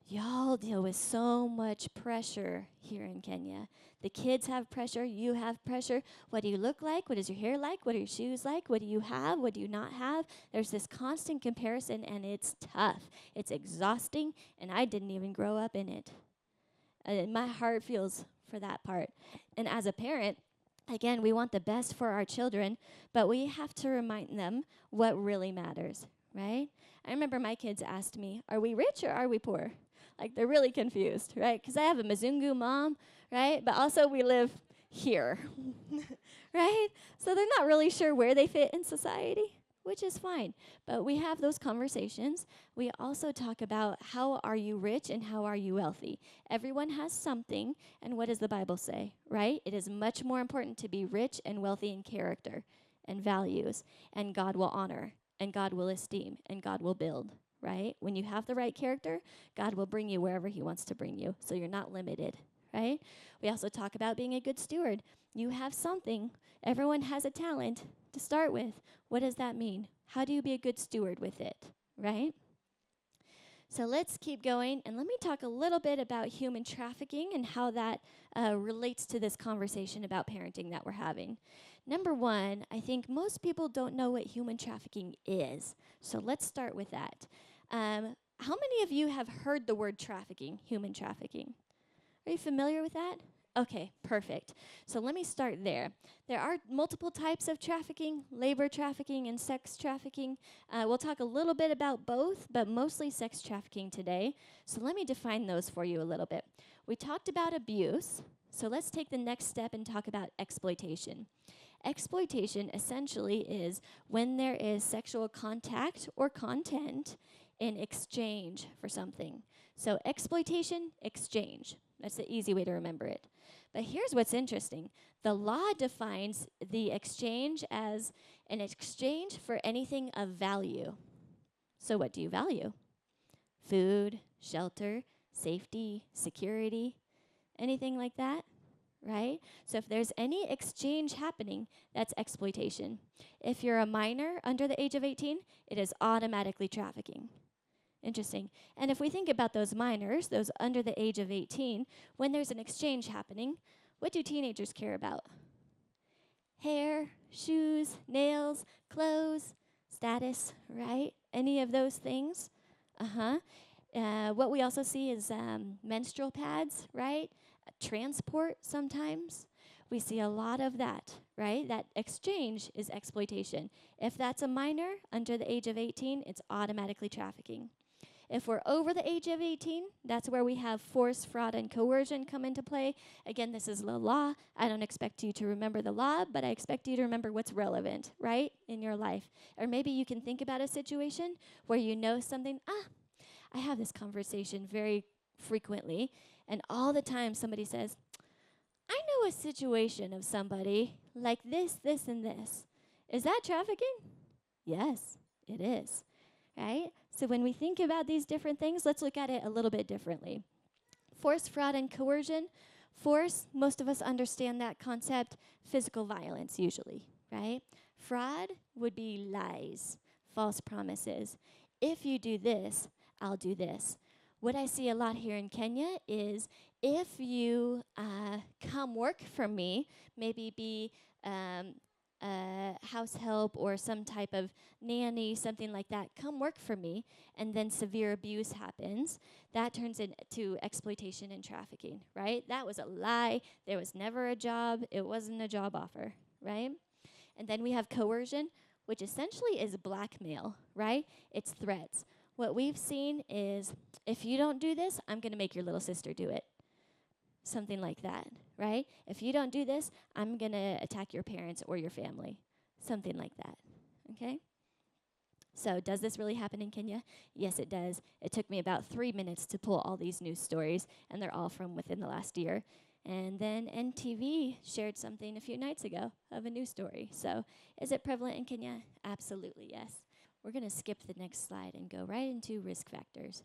Y'all deal with so much pressure here in Kenya. The kids have pressure, you have pressure. What do you look like? What is your hair like? What are your shoes like? What do you have? What do you not have? There's this constant comparison, and it's tough. It's exhausting, and I didn't even grow up in it. My heart feels for that part. And as a parent, again, we want the best for our children, but we have to remind them what really matters, right? I remember my kids asked me, are we rich or are we poor? Like, they're really confused, right? Because I have a Mzungu mom, right? But also we live here, right? So they're not really sure where they fit in society, which is fine. But we have those conversations. We also talk about how are you rich and how are you wealthy. Everyone has something, and what does the Bible say, right? It is much more important to be rich and wealthy in character and values, and God will honor, and God will esteem, and God will build. Right? When you have the right character, God will bring you wherever he wants to bring you, so you're not limited, right? We also talk about being a good steward. You have something. Everyone has a talent to start with. What does that mean? How do you be a good steward with it, right? So let's keep going, and let me talk a little bit about human trafficking and how that relates to this conversation about parenting that we're having. Number one, I think most people don't know what human trafficking is. So let's start with that. How many of you have heard the word trafficking, human trafficking? Are you familiar with that? Okay, perfect. So let me start there. There are multiple types of trafficking, labor trafficking and sex trafficking. We'll talk a little bit about both, but mostly sex trafficking today. So let me define those for you a little bit. We talked about abuse, so let's take the next step and talk about exploitation. Exploitation essentially is when there is sexual contact or content in exchange for something. So exploitation, exchange. That's the easy way to remember it. But here's what's interesting. The law defines the exchange as an exchange for anything of value. So what do you value? Food, shelter, safety, security, anything like that, right? So if there's any exchange happening, that's exploitation. If you're a minor under the age of 18, it is automatically trafficking. Interesting. And if we think about those minors, those under the age of 18, when there's an exchange happening, what do teenagers care about? Hair, shoes, nails, clothes, status, right? Any of those things? Uh-huh. What we also see is menstrual pads, right? Transport sometimes. We see a lot of that, right? That exchange is exploitation. If that's a minor under the age of 18, it's automatically trafficking. If we're over the age of 18, that's where we have force, fraud, and coercion come into play. Again, this is the law. I don't expect you to remember the law, but I expect you to remember what's relevant, right, in your life. Or maybe you can think about a situation where you know something. I have this conversation very frequently, and all the time somebody says, I know a situation of somebody like this, this, and this. Is that trafficking? Yes, it is, right? So when we think about these different things, let's look at it a little bit differently. Force, fraud, and coercion. Force, most of us understand that concept, physical violence usually, right? Fraud would be lies, false promises. If you do this, I'll do this. What I see a lot here in Kenya is if you come work for me, maybe be house help or some type of nanny, something like that, come work for me, and then severe abuse happens, that turns into exploitation and trafficking, right? That was a lie. There was never a job. It wasn't a job offer, right? And then we have coercion, which essentially is blackmail, right? It's threats. What we've seen is, if you don't do this, I'm going to make your little sister do it. Something like that, right? If you don't do this, I'm going to attack your parents or your family. Something like that, okay? So does this really happen in Kenya? Yes, it does. It took me about 3 minutes to pull all these news stories, and they're all from within the last year. And then NTV shared something a few nights ago of a news story. So is it prevalent in Kenya? Absolutely, yes. We're going to skip the next slide and go right into risk factors.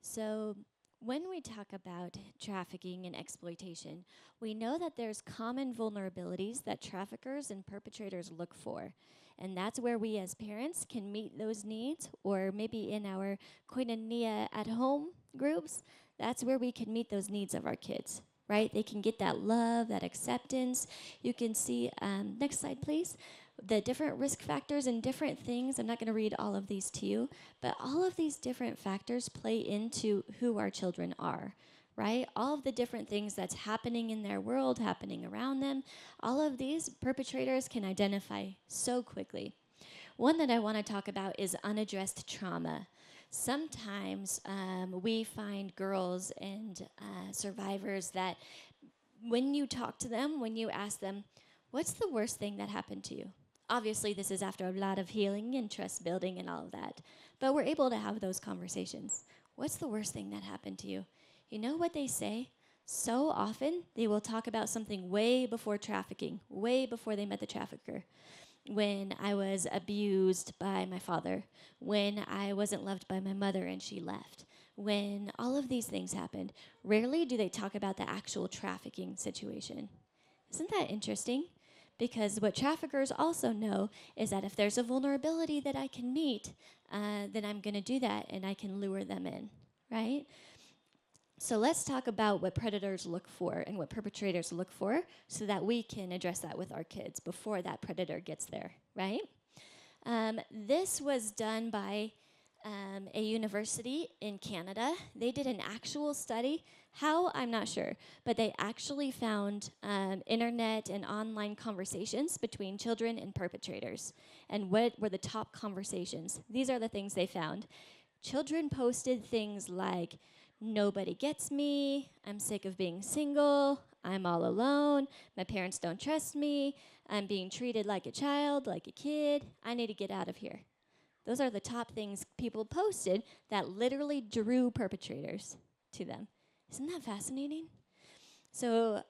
So when we talk about trafficking and exploitation, we know that there's common vulnerabilities that traffickers and perpetrators look for. And that's where we as parents can meet those needs, or maybe in our koinonia at home groups, that's where we can meet those needs of our kids, right? They can get that love, that acceptance. You can see, next slide please, the different risk factors and different things. I'm not going to read all of these to you, but all of these different factors play into who our children are, right? All of the different things that's happening in their world, happening around them, all of these perpetrators can identify so quickly. One that I want to talk about is unaddressed trauma. Sometimes we find girls and survivors that when you talk to them, when you ask them, what's the worst thing that happened to you? Obviously, this is after a lot of healing and trust building and all of that. But we're able to have those conversations. What's the worst thing that happened to you? You know what they say? So often, they will talk about something way before trafficking, way before they met the trafficker. When I was abused by my father, when I wasn't loved by my mother and she left, when all of these things happened, rarely do they talk about the actual trafficking situation. Isn't that interesting? Because what traffickers also know is that if there's a vulnerability that I can meet, then I'm going to do that and I can lure them in, right? So let's talk about what predators look for and what perpetrators look for so that we can address that with our kids before that predator gets there, right? This was done by a university in Canada. They did an actual study. How? I'm not sure. But they actually found internet and online conversations between children and perpetrators. And what were the top conversations? These are the things they found. Children posted things like, nobody gets me, I'm sick of being single, I'm all alone, my parents don't trust me, I'm being treated like a child, like a kid, I need to get out of here. Those are the top things people posted that literally drew perpetrators to them. Isn't that fascinating? So,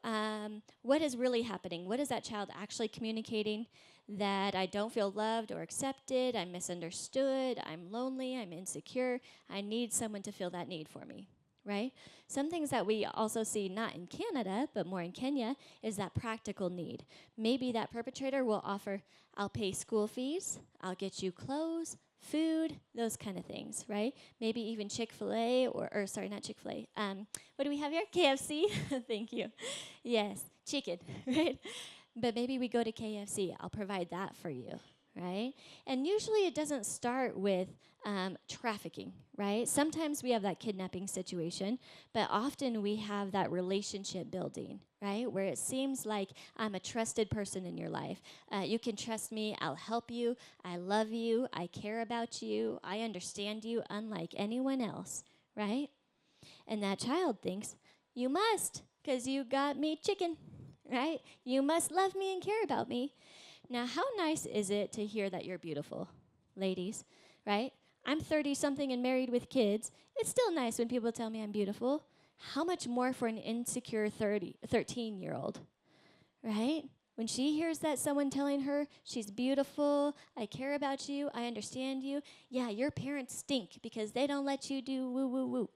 what is really happening? What is that child actually communicating? That I don't feel loved or accepted, I'm misunderstood, I'm lonely, I'm insecure, I need someone to fill that need for me, right? Some things that we also see, not in Canada, but more in Kenya, is that practical need. Maybe that perpetrator will offer, I'll pay school fees, I'll get you clothes, food, those kind of things, right? Maybe even Chick-fil-A, or sorry, not Chick-fil-A. What do we have here? KFC. Thank you. Yes, chicken, right? But maybe we go to KFC. I'll provide that for you, right? And usually it doesn't start with trafficking, right? Sometimes we have that kidnapping situation, but often we have that relationship building, right? Where it seems like I'm a trusted person in your life. You can trust me. I'll help you. I love you. I care about you. I understand you unlike anyone else, right? And that child thinks, you must, because you got me chicken, right? You must love me and care about me. Now, how nice is it to hear that you're beautiful, ladies, right? I'm 30-something and married with kids. It's still nice when people tell me I'm beautiful. How much more for an insecure 13-year-old, right? When she hears that someone telling her she's beautiful, I care about you, I understand you, yeah, your parents stink because they don't let you do woo, woo, woo,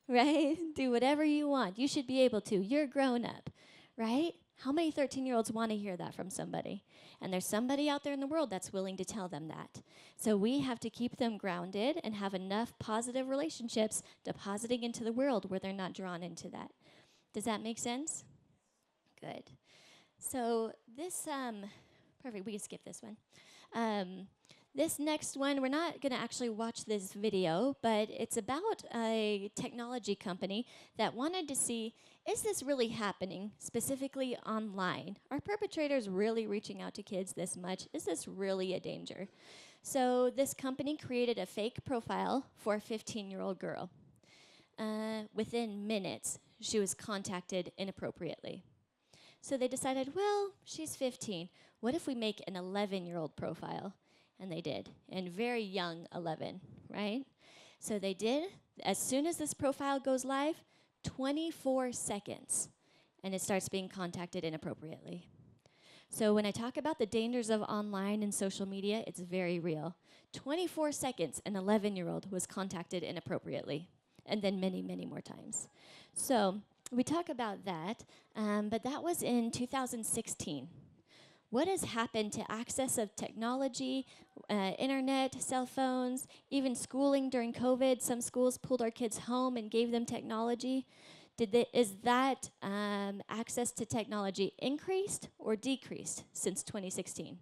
right? Do whatever you want. You should be able to. You're grown up, right? How many 13-year-olds want to hear that from somebody? And there's somebody out there in the world that's willing to tell them that. So we have to keep them grounded and have enough positive relationships depositing into the world where they're not drawn into that. Does that make sense? Good. So this, perfect, we can skip this one. This next one, we're not going to actually watch this video, but it's about a technology company that wanted to see, is this really happening, specifically online? Are perpetrators really reaching out to kids this much? Is this really a danger? So this company created a fake profile for a 15-year-old girl. Within minutes, she was contacted inappropriately. So they decided, well, she's 15. What if we make an 11-year-old profile? And they did, and very young 11, right? So they did. As soon as this profile goes live, 24 seconds, and it starts being contacted inappropriately. So when I talk about the dangers of online and social media, it's very real. 24 seconds, an 11-year-old was contacted inappropriately, and then many, many more times. So we talk about that, but that was in 2016. What has happened to access of technology, internet, cell phones, even schooling during COVID? Some schools pulled our kids home and gave them technology. Is that access to technology increased or decreased since 2016?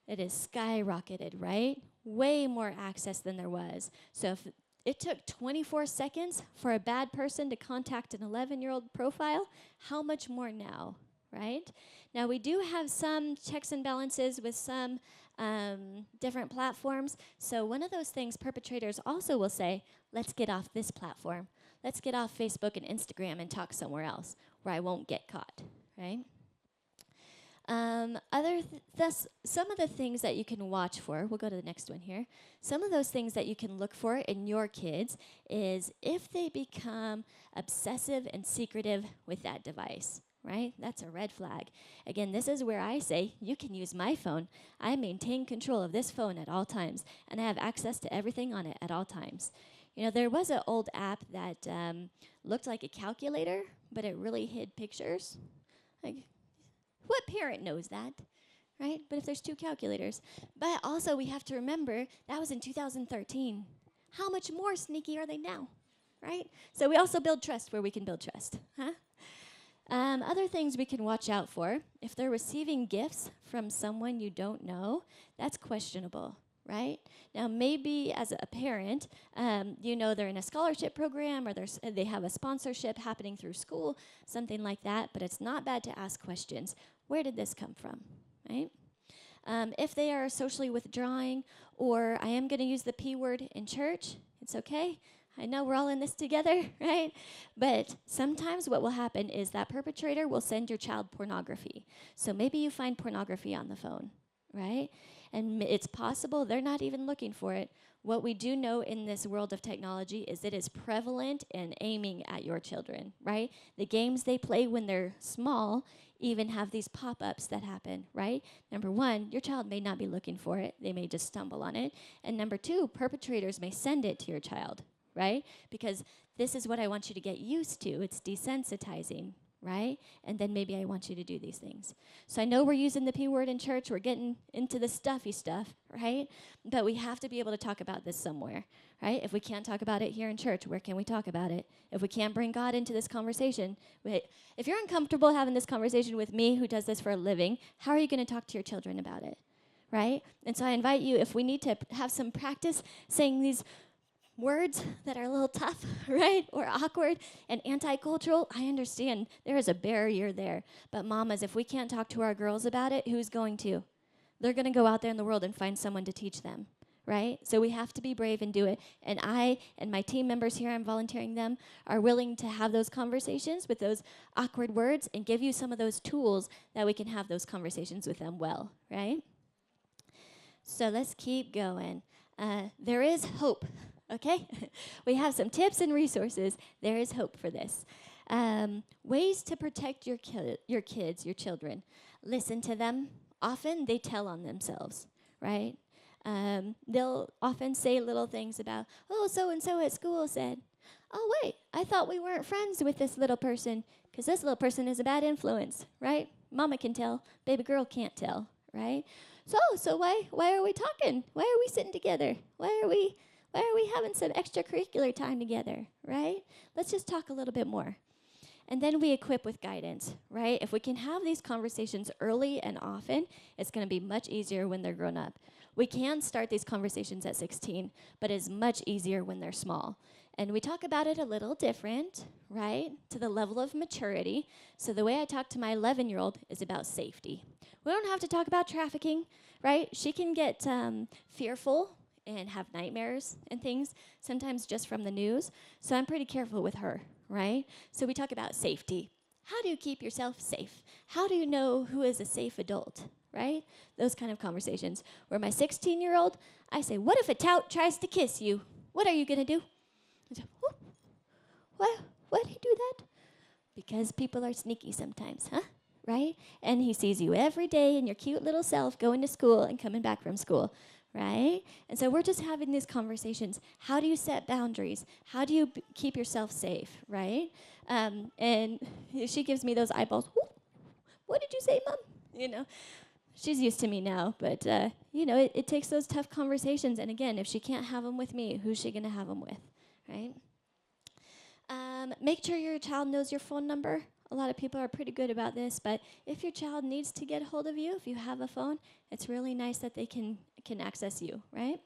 It is skyrocketed, right? Way more access than there was. So if it took 24 seconds for a bad person to contact an 11-year-old profile, how much more now? Right? Now, we do have some checks and balances with some different platforms. So one of those things perpetrators also will say, let's get off this platform. Let's get off Facebook and Instagram and talk somewhere else where I won't get caught, right? Some of the things that you can watch for, we'll go to the next one here. Some of those things that you can look for in your kids is if they become obsessive and secretive with that device. Right? That's a red flag. Again, this is where I say, you can use my phone. I maintain control of this phone at all times, and I have access to everything on it at all times. You know, there was an old app that looked like a calculator, but it really hid pictures. Like, what parent knows that? Right? But if there's two calculators. But also, we have to remember, that was in 2013. How much more sneaky are they now? Right? So we also build trust where we can build trust. Huh? Other things we can watch out for, if they're receiving gifts from someone you don't know, that's questionable, right? Now, maybe as a parent, you know they're in a scholarship program or they have a sponsorship happening through school, something like that, but it's not bad to ask questions. Where did this come from, right? If they are socially withdrawing, or I am going to use the P word in church, it's okay. I know we're all in this together, right? But sometimes what will happen is that perpetrator will send your child pornography. So maybe you find pornography on the phone, right? And it's possible they're not even looking for it. What we do know in this world of technology is it is prevalent and aiming at your children, right? The games they play when they're small even have these pop-ups that happen, right? Number one, your child may not be looking for it. They may just stumble on it. And number two, perpetrators may send it to your child, right? Because this is what I want you to get used to. It's desensitizing, right? And then maybe I want you to do these things. So I know we're using the P word in church. We're getting into the stuffy stuff, right? But we have to be able to talk about this somewhere, right? If we can't talk about it here in church, where can we talk about it? If we can't bring God into this conversation, if you're uncomfortable having this conversation with me who does this for a living, how are you going to talk to your children about it, right? And so I invite you, if we need to have some practice saying these words that are a little tough, right, or awkward and anti-cultural, I understand there is a barrier there. But mamas, if we can't talk to our girls about it, who's going to? They're going to go out there in the world and find someone to teach them, right? So we have to be brave and do it. And I and my team members here, I'm volunteering them, are willing to have those conversations with those awkward words and give you some of those tools that we can have those conversations with them well, right? So let's keep going. There is hope. Okay? We have some tips and resources. There is hope for this. Ways to protect your kids, your children. Listen to them. Often they tell on themselves, right? They'll often say little things about, oh, so-and-so at school said, oh, wait, I thought we weren't friends with this little person because this little person is a bad influence, right? Mama can tell, baby girl can't tell, right? So why are we talking? Why are we sitting together? Why are we having some extracurricular time together, right? Let's just talk a little bit more. And then we equip with guidance, right? If we can have these conversations early and often, it's going to be much easier when they're grown up. We can start these conversations at 16, but it's much easier when they're small. And we talk about it a little different, right, to the level of maturity. So the way I talk to my 11-year-old is about safety. We don't have to talk about trafficking, right? She can get fearful and have nightmares and things, sometimes just from the news. So I'm pretty careful with her, right? So we talk about safety. How do you keep yourself safe? How do you know who is a safe adult, right? Those kind of conversations. Where my 16-year-old, I say, what if a tout tries to kiss you? What are you going to do? I say, why do you do that? Because people are sneaky sometimes, huh? Right? And he sees you every day in your cute little self going to school and coming back from school, right? And so we're just having these conversations. How do you set boundaries? How do you keep yourself safe, right? And she gives me those eyeballs. What did you say, Mom? You know, she's used to me now, but, it takes those tough conversations. And again, if she can't have them with me, who's she going to have them with, right? Make sure your child knows your phone number. A lot of people are pretty good about this, but if your child needs to get a hold of you, if you have a phone, it's really nice that they can access you, right?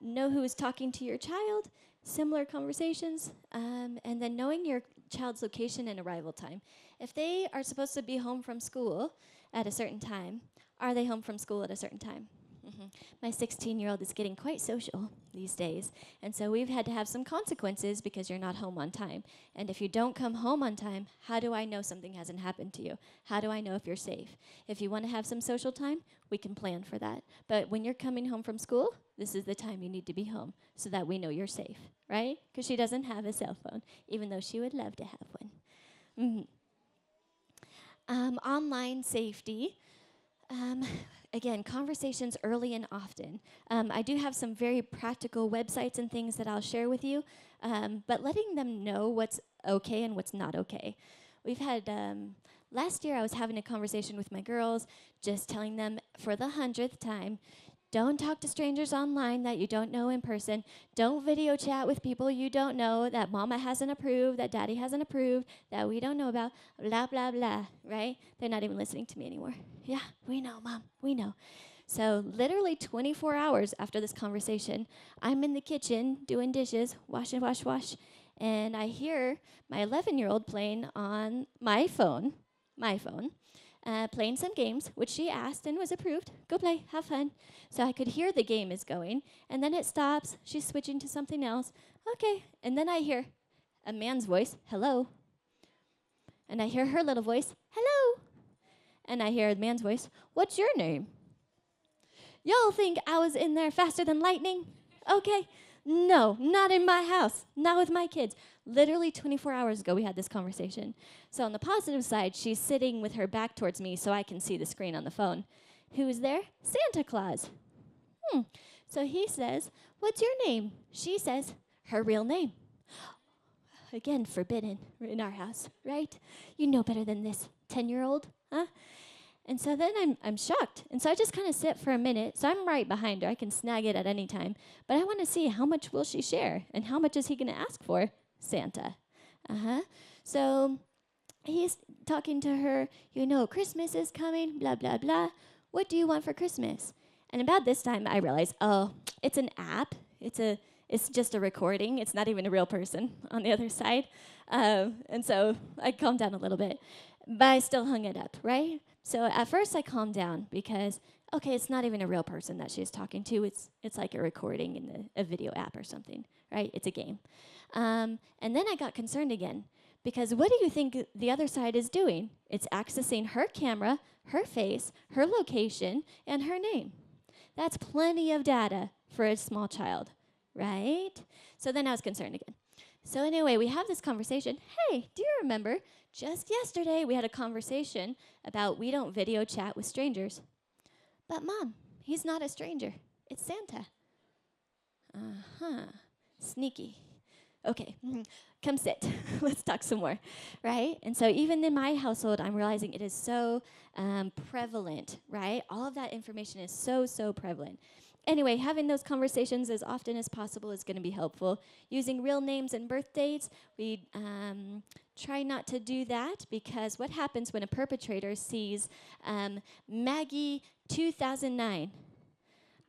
Know who is talking to your child, similar conversations, and then knowing your child's location and arrival time. If they are supposed to be home from school at a certain time, are they home from school at a certain time? Mm-hmm. My 16-year-old is getting quite social these days, and so we've had to have some consequences because you're not home on time. And if you don't come home on time, how do I know something hasn't happened to you? How do I know if you're safe? If you want to have some social time, we can plan for that. But when you're coming home from school, this is the time you need to be home so that we know you're safe, right? Because she doesn't have a cell phone, even though she would love to have one. Mm-hmm. Online safety. Again, conversations early and often. I do have some very practical websites and things that I'll share with you, but letting them know what's okay and what's not okay. We've had, last year I was having a conversation with my girls, just telling them for the 100th time, don't talk to strangers online that you don't know in person. Don't video chat with people you don't know, that mama hasn't approved, that daddy hasn't approved, that we don't know about, blah, blah, blah, right? They're not even listening to me anymore. Yeah, we know, Mom, we know. So literally 24 hours after this conversation, I'm in the kitchen doing dishes, wash, and I hear my 11-year-old playing on my phone, playing some games, which she asked and was approved. Go play, have fun. So I could hear the game is going, and then it stops. She's switching to something else. Okay, and then I hear a man's voice, hello. And I hear her little voice, hello. And I hear the man's voice, what's your name? Y'all think I was in there faster than lightning? Okay. No, not in my house, not with my kids. Literally 24 hours ago, we had this conversation. So, on the positive side, she's sitting with her back towards me so I can see the screen on the phone. Who is there? Santa Claus. So he says, "What's your name?" She says, her real name. Again, forbidden in our house, right? You know better than this 10-year-old, huh? And so then I'm shocked. And so I just kind of sit for a minute. So I'm right behind her. I can snag it at any time. But I want to see how much will she share and how much is he going to ask for? Santa. So he's talking to her, Christmas is coming, blah, blah, blah. What do you want for Christmas? And about this time I realize, it's an app. It's just a recording. It's not even a real person on the other side. And so I calmed down a little bit. But I still hung it up, right? So at first I calmed down because, okay, it's not even a real person that she's talking to. It's like a recording in a video app or something, right? It's a game. And then I got concerned again because what do you think the other side is doing? It's accessing her camera, her face, her location, and her name. That's plenty of data for a small child, right? So then I was concerned again. So anyway, we have this conversation. Hey, do you remember just yesterday we had a conversation about we don't video chat with strangers? But Mom, he's not a stranger. It's Santa. Sneaky. Okay, come sit. Let's talk some more, right? And so even in my household, I'm realizing it is so prevalent, right? All of that information is so prevalent. Anyway, having those conversations as often as possible is going to be helpful. Using real names and birth dates, we try not to do that because what happens when a perpetrator sees Maggie 2009?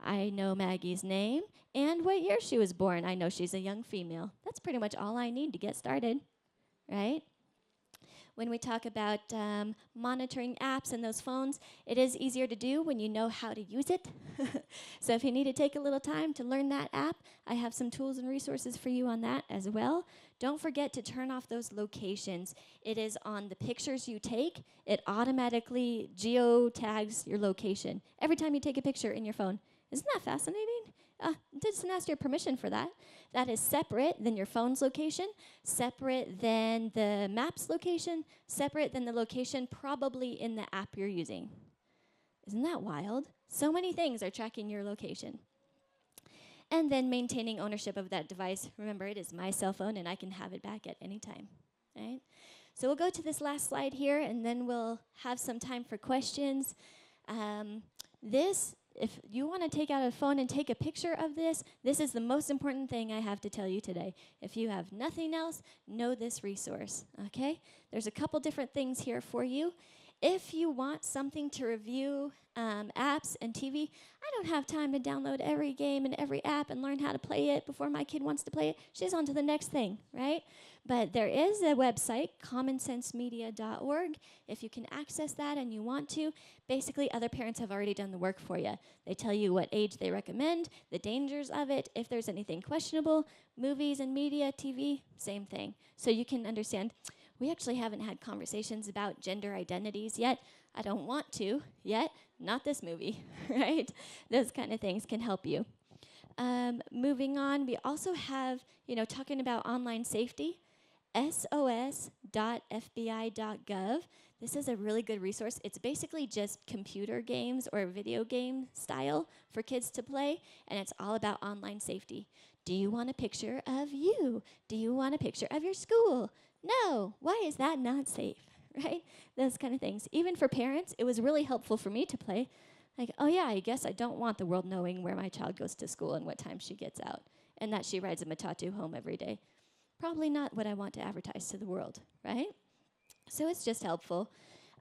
I know Maggie's name and what year she was born. I know she's a young female. That's pretty much all I need to get started, right? When we talk about monitoring apps and those phones, it is easier to do when you know how to use it. So if you need to take a little time to learn that app, I have some tools and resources for you on that as well. Don't forget to turn off those locations. It is on the pictures you take. It automatically geotags your location every time you take a picture in your phone. Isn't that fascinating? It doesn't ask your permission for that. That is separate than your phone's location, separate than the map's location, separate than the location probably in the app you're using. Isn't that wild? So many things are tracking your location. And then maintaining ownership of that device. Remember, it is my cell phone and I can have it back at any time, right? So we'll go to this last slide here and then we'll have some time for questions. If you want to take out a phone and take a picture of this is the most important thing I have to tell you today. If you have nothing else, know this resource, okay? There's a couple different things here for you. If you want something to review apps and TV, I don't have time to download every game and every app and learn how to play it before my kid wants to play it. She's on to the next thing, right? But there is a website, commonsensemedia.org. If you can access that and you want to, basically other parents have already done the work for you. They tell you what age they recommend, the dangers of it, if there's anything questionable, movies and media, TV, same thing. So you can understand, we actually haven't had conversations about gender identities yet. I don't want to yet, not this movie, right? Those kind of things can help you. Moving on, we also have, talking about online safety, sos.fbi.gov. This is a really good resource. It's basically just computer games or video game style for kids to play, and it's all about online safety. Do you want a picture of you? Do you want a picture of your school? No. Why is that not safe, right? Those kind of things. Even for parents, it was really helpful for me to play. Like, oh yeah, I guess I don't want the world knowing where my child goes to school and what time she gets out, and that she rides a matatu home every day. Probably not what I want to advertise to the world, right? So it's just helpful.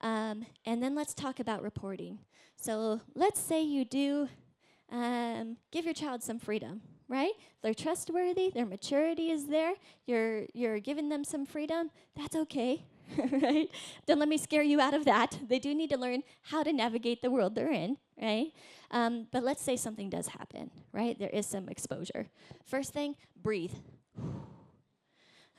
And then let's talk about reporting. So let's say you do give your child some freedom, right? They're trustworthy, their maturity is there, you're giving them some freedom, that's okay, right? Don't let me scare you out of that. They do need to learn how to navigate the world they're in, right? But let's say something does happen, right? There is some exposure. First thing, breathe.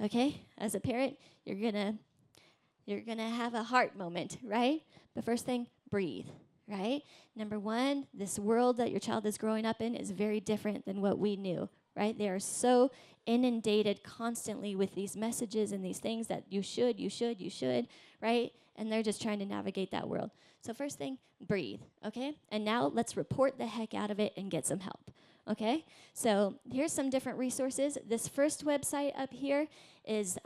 Okay? As a parent, you're gonna have a heart moment, right? But first thing, breathe, right? Number one, this world that your child is growing up in is very different than what we knew, right? They are so inundated constantly with these messages and these things that you should, you should, you should, right? And they're just trying to navigate that world. So, first thing, breathe, okay? And now let's report the heck out of it and get some help, okay? So, here's some different resources. This first website up here is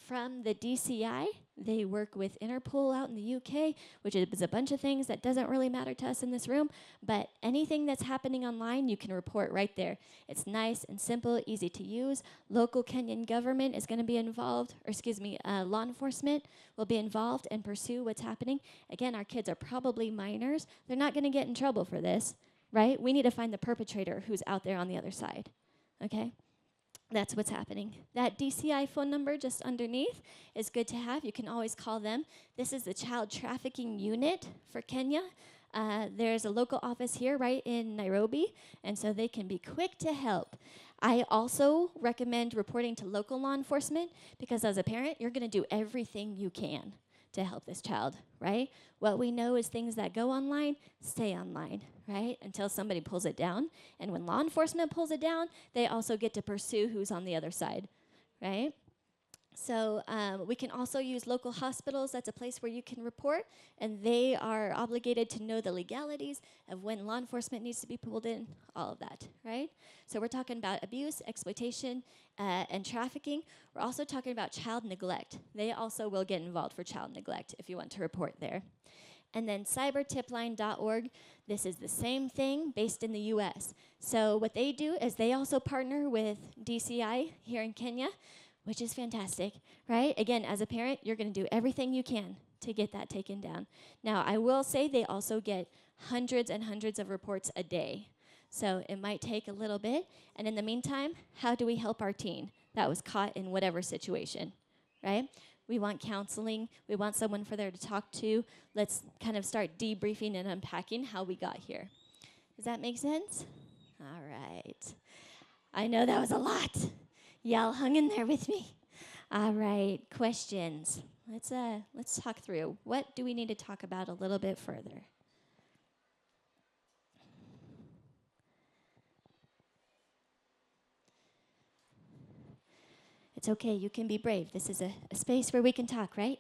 from the DCI. They work with Interpol out in the UK, which is a bunch of things that doesn't really matter to us in this room, but anything that's happening online, you can report right there. It's nice and simple, easy to use. Local Kenyan government is going to be involved, or excuse me, law enforcement will be involved and pursue what's happening. Again, our kids are probably minors. They're not going to get in trouble for this, right? We need to find the perpetrator who's out there on the other side, okay? That's what's happening. That DCI phone number just underneath is good to have. You can always call them. This is the child trafficking unit for Kenya. There's a local office here right in Nairobi, and so they can be quick to help. I also recommend reporting to local law enforcement because as a parent, you're going to do everything you can to help this child, right? What we know is things that go online, stay online, right? Until somebody pulls it down. And when law enforcement pulls it down, they also get to pursue who's on the other side, right? So we can also use local hospitals. That's a place where you can report, and they are obligated to know the legalities of when law enforcement needs to be pulled in, all of that, right? So we're talking about abuse, exploitation, and trafficking. We're also talking about child neglect. They also will get involved for child neglect if you want to report there. And then cybertipline.org, this is the same thing based in the US. So what they do is they also partner with DCI here in Kenya, which is fantastic, right? Again, as a parent, you're going to do everything you can to get that taken down. Now, I will say they also get hundreds and hundreds of reports a day. So it might take a little bit. And in the meantime, how do we help our teen that was caught in whatever situation, right? We want counseling. We want someone for there to talk to. Let's kind of start debriefing and unpacking how we got here. Does that make sense? All right. I know that was a lot. Y'all hung in there with me. All right, questions. Let's talk through. What do we need to talk about a little bit further? It's okay, you can be brave. This is a space where we can talk, right?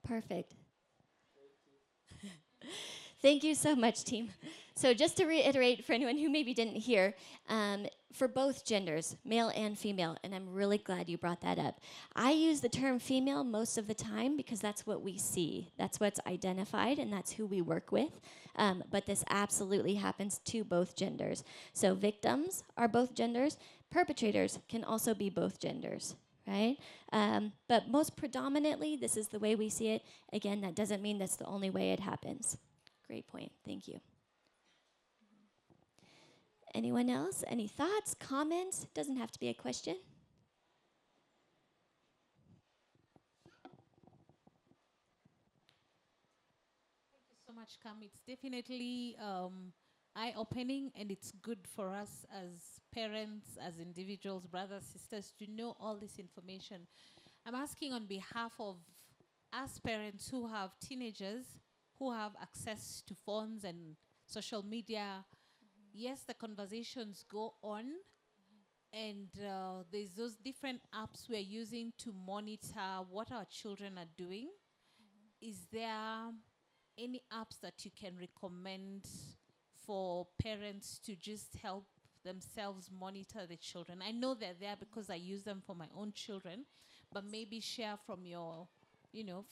Perfect. Thank you so much, team. So just to reiterate for anyone who maybe didn't hear, for both genders, male and female, and I'm really glad you brought that up. I use the term female most of the time because that's what we see. That's what's identified, and that's who we work with. But this absolutely happens to both genders. So victims are both genders. Perpetrators can also be both genders, right? But most predominantly, this is the way we see it. Again, that doesn't mean that's the only way it happens. Great point. Thank you. Anyone else? Any thoughts, comments? Doesn't have to be a question. Thank you so much, Cam. It's definitely eye-opening, and it's good for us as parents, as individuals, brothers, sisters, to know all this information. I'm asking on behalf of us parents who have teenagers who have access to phones and social media. Yes, the conversations go on, and there's those different apps we're using to monitor what our children are doing. Is there any apps that you can recommend for parents to just help themselves monitor the children? I know they're there because I use them for my own children, but maybe share from your,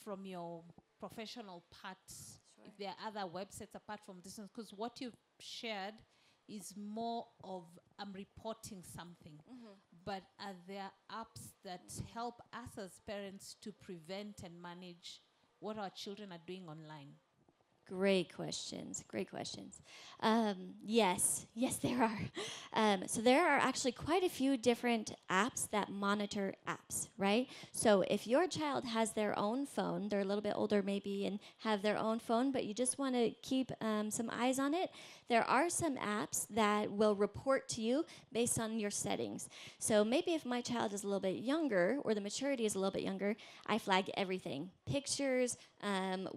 from your professional parts, if there are other websites apart from this one, because what you've shared is more of I'm reporting something. But are there apps that help us as parents to prevent and manage what our children are doing online? Great questions. Great questions. Yes, there are. So there are actually quite a few different apps that monitor apps, right? So if your child has their own phone, they're a little bit older maybe and have their own phone, but you just want to keep some eyes on it, there are some apps that will report to you based on your settings. So maybe if my child is a little bit younger or the maturity is a little bit younger, I flag everything, pictures,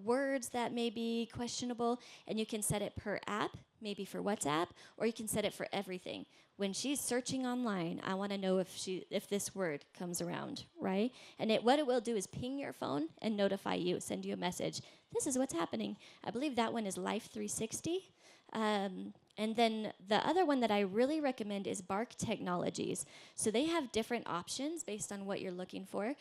words that may be questionable, and you can set it per app, maybe for WhatsApp, or you can set it for everything. When she's searching online, I want to know if this word comes around, right? And what it will do is ping your phone and notify you, send you a message. This is what's happening. I believe that one is Life 360. And then the other one that I really recommend is Bark Technologies. So they have different options based on what you're looking for.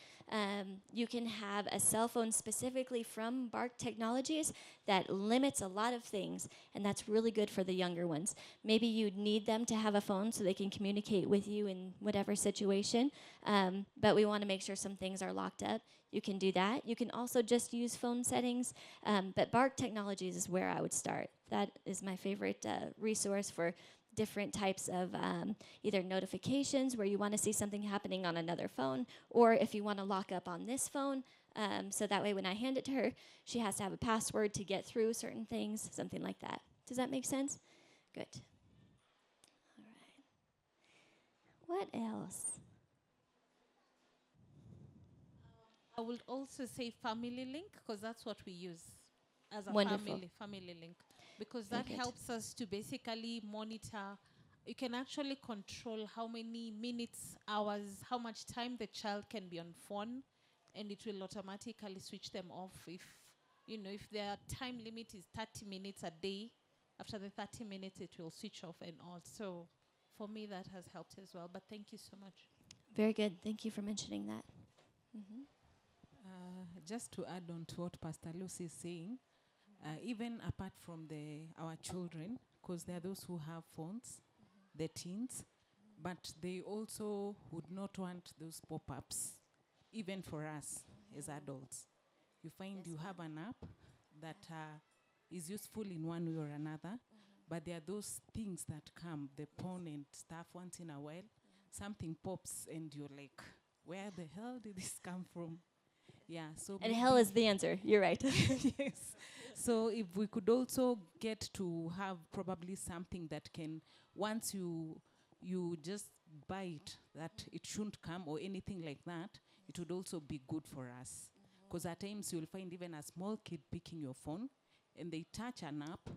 You can have a cell phone specifically from Bark Technologies that limits a lot of things, and that's really good for the younger ones. Maybe you need them to have a phone so they can communicate with you in whatever situation, but we want to make sure some things are locked up. You can do that. You can also just use phone settings, but Bark Technologies is where I would start. That is my favorite resource for different types of either notifications where you want to see something happening on another phone, or if you want to lock up on this phone, so that way when I hand it to her, she has to have a password to get through certain things, something like that. Does that make sense? Good. All right. What else? I would also say family link because that's what we use as a Wonderful. family link because Very that good. helps us to basically monitor. You can actually control how many minutes, hours, how much time the child can be on phone, and it will automatically switch them off if if their time limit is 30 minutes a day. After the 30 minutes, it will switch off and on. So for me, that has helped as well. But thank you so much. Very good. Thank you for mentioning that. Mm-hmm. Just to add on to what Pastor Lucy is saying, even apart from our children, because there are those who have phones, the teens, but they also would not want those pop-ups, even for us as adults. You find you have an app that is useful in one way or another, but there are those things that come, the porn and stuff, once in a while, something pops and you're like, where the hell did this come from? Yeah, so And hell is the answer. You're right. yes. So if we could also get to have probably something that can, once you just buy it, that it shouldn't come or anything like that, it would also be good for us. Because at times you'll find even a small kid picking your phone and they touch an app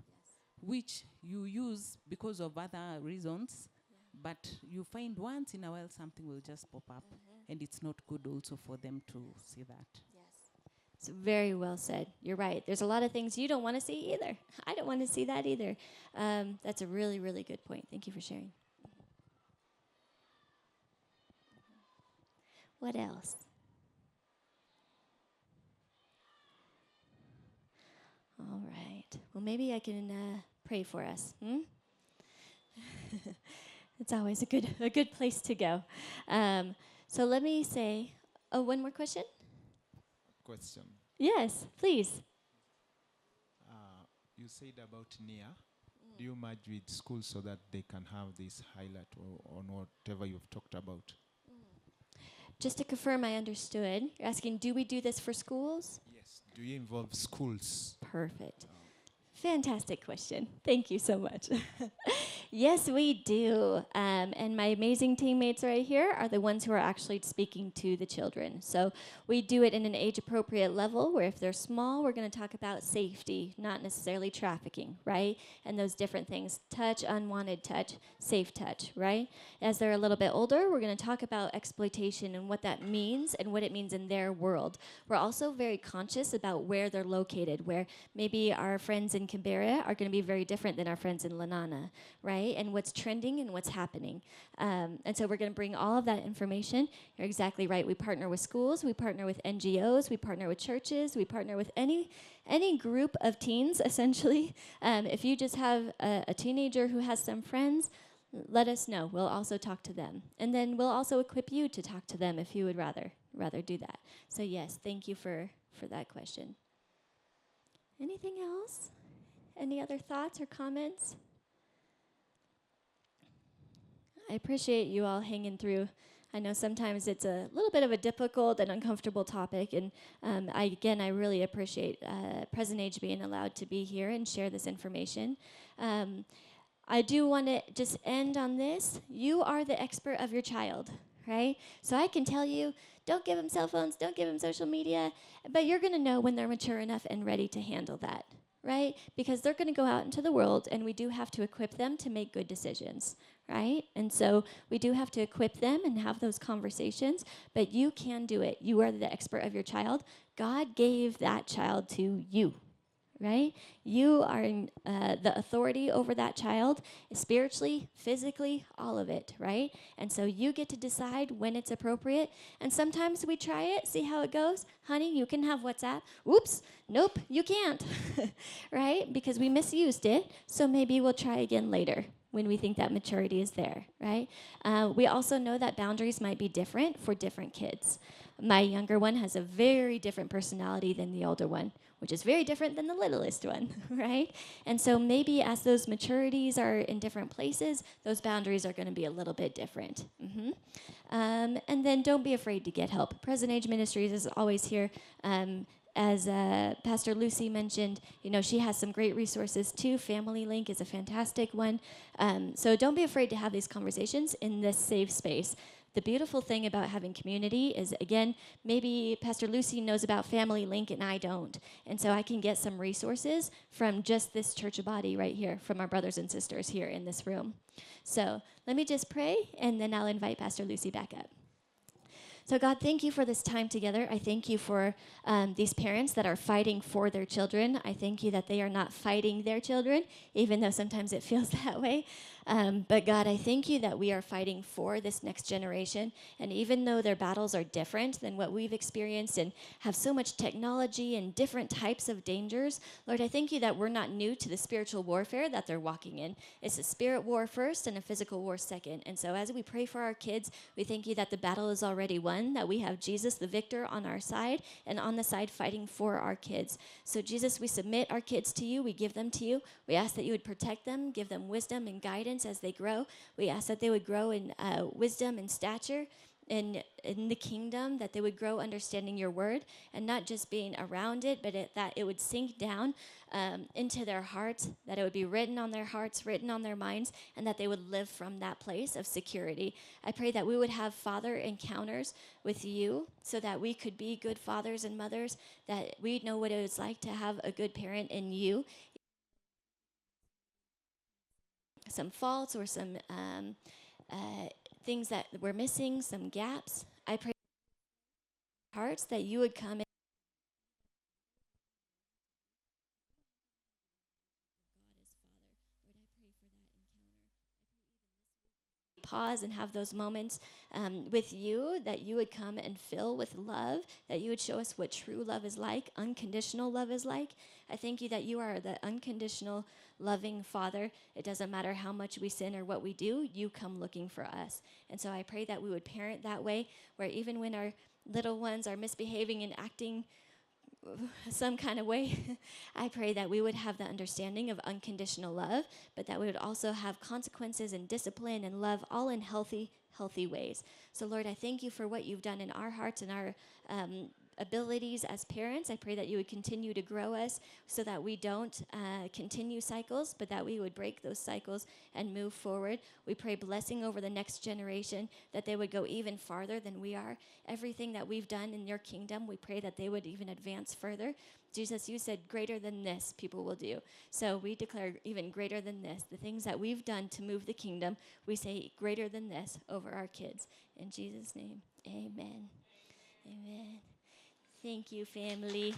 which you use because of other reasons, but you find once in a while something will just pop up, and it's not good also for them to see that. It's very well said. You're right. There's a lot of things you don't want to see either. I don't want to see that either. That's a really, really good point. Thank you for sharing. What else? All right. Well, maybe I can pray for us. It's always a good place to go. So let me say. Oh, one more question. Question. Yes, please. You said about NIA. Do you merge with schools so that they can have this highlight on whatever you've talked about? Just to confirm, I understood. You're asking, do we do this for schools? Yes. Do you involve schools? Perfect. Fantastic question. Thank you so much. Yes, we do. And my amazing teammates right here are the ones who are actually speaking to the children. So we do it in an age-appropriate level where if they're small, we're going to talk about safety, not necessarily trafficking, right? And those different things. Touch, unwanted touch, safe touch, right? As they're a little bit older, we're going to talk about exploitation and what that means and what it means in their world. We're also very conscious about where they're located, where maybe our friends in Canberra are going to be very different than our friends in Lanana, right? And what's trending and what's happening. And so we're going to bring all of that information. You're exactly right. We partner with schools, we partner with NGOs, we partner with churches, we partner with any group of teens, essentially. If you just have a teenager who has some friends, let us know. We'll also talk to them. And then we'll also equip you to talk to them if you would rather do that. So yes, thank you for that question. Anything else? Any other thoughts or comments? I appreciate you all hanging through. I know sometimes it's a little bit of a difficult and uncomfortable topic, and I really appreciate Present Age being allowed to be here and share this information. I do want to just end on this. You are the expert of your child, right? So I can tell you, don't give them cell phones, don't give them social media, but you're going to know when they're mature enough and ready to handle that, right? Because they're going to go out into the world, and we do have to equip them to make good decisions, right? And so we do have to equip them and have those conversations, but you can do it. You are the expert of your child. God gave that child to you, right? You are the authority over that child, spiritually, physically, all of it, right? And so you get to decide when it's appropriate. And sometimes we try it, see how it goes. Honey, you can have WhatsApp. Oops, nope, you can't, right? Because we misused it. So maybe we'll try again later when we think that maturity is there, right? We also know that boundaries might be different for different kids. My younger one has a very different personality than the older one, which is very different than the littlest one, right? And so maybe as those maturities are in different places, those boundaries are going to be a little bit different. And then don't be afraid to get help. Present Age Ministries is always here. As Pastor Lucy mentioned, she has some great resources too. Family Link is a fantastic one. So don't be afraid to have these conversations in this safe space. The beautiful thing about having community is, again, maybe Pastor Lucy knows about Family Link and I don't. And so I can get some resources from just this church body right here, from our brothers and sisters here in this room. So let me just pray, and then I'll invite Pastor Lucy back up. So, God, thank you for this time together. I thank you for these parents that are fighting for their children. I thank you that they are not fighting their children, even though sometimes it feels that way. But, God, I thank you that we are fighting for this next generation. And even though their battles are different than what we've experienced and have so much technology and different types of dangers, Lord, I thank you that we're not new to the spiritual warfare that they're walking in. It's a spirit war first and a physical war second. And so as we pray for our kids, we thank you that the battle is already won, that we have Jesus, the victor, on our side and on the side fighting for our kids. So, Jesus, we submit our kids to you. We give them to you. We ask that you would protect them, give them wisdom and guidance as they grow. We ask that they would grow in wisdom and stature in the kingdom, that they would grow understanding your word and not just being around it, but that it would sink down into their hearts, that it would be written on their hearts, written on their minds, and that they would live from that place of security. I pray that we would have father encounters with you so that we could be good fathers and mothers, that we'd know what it was like to have a good parent in you. Some faults or some things that we're missing, some gaps. I pray hearts that you would come in. Pause and have those moments with you, that you would come and fill with love, that you would show us what true love is like, unconditional love is like. I thank you that you are the unconditional loving Father. It doesn't matter how much we sin or what we do, you come looking for us. And so I pray that we would parent that way, where even when our little ones are misbehaving and acting some kind of way, I pray that we would have the understanding of unconditional love, but that we would also have consequences and discipline and love, all in healthy ways. So, Lord, I thank you for what you've done in our hearts and our abilities as parents. I pray that you would continue to grow us so that we don't continue cycles, but that we would break those cycles and move forward. We pray blessing over the next generation, that they would go even farther than we are. Everything that we've done in your kingdom, we pray that they would even advance further. Jesus, you said greater than this people will do. So we declare even greater than this. The things that we've done to move the kingdom, we say greater than this over our kids. In Jesus' name, amen. Amen. Thank you, family.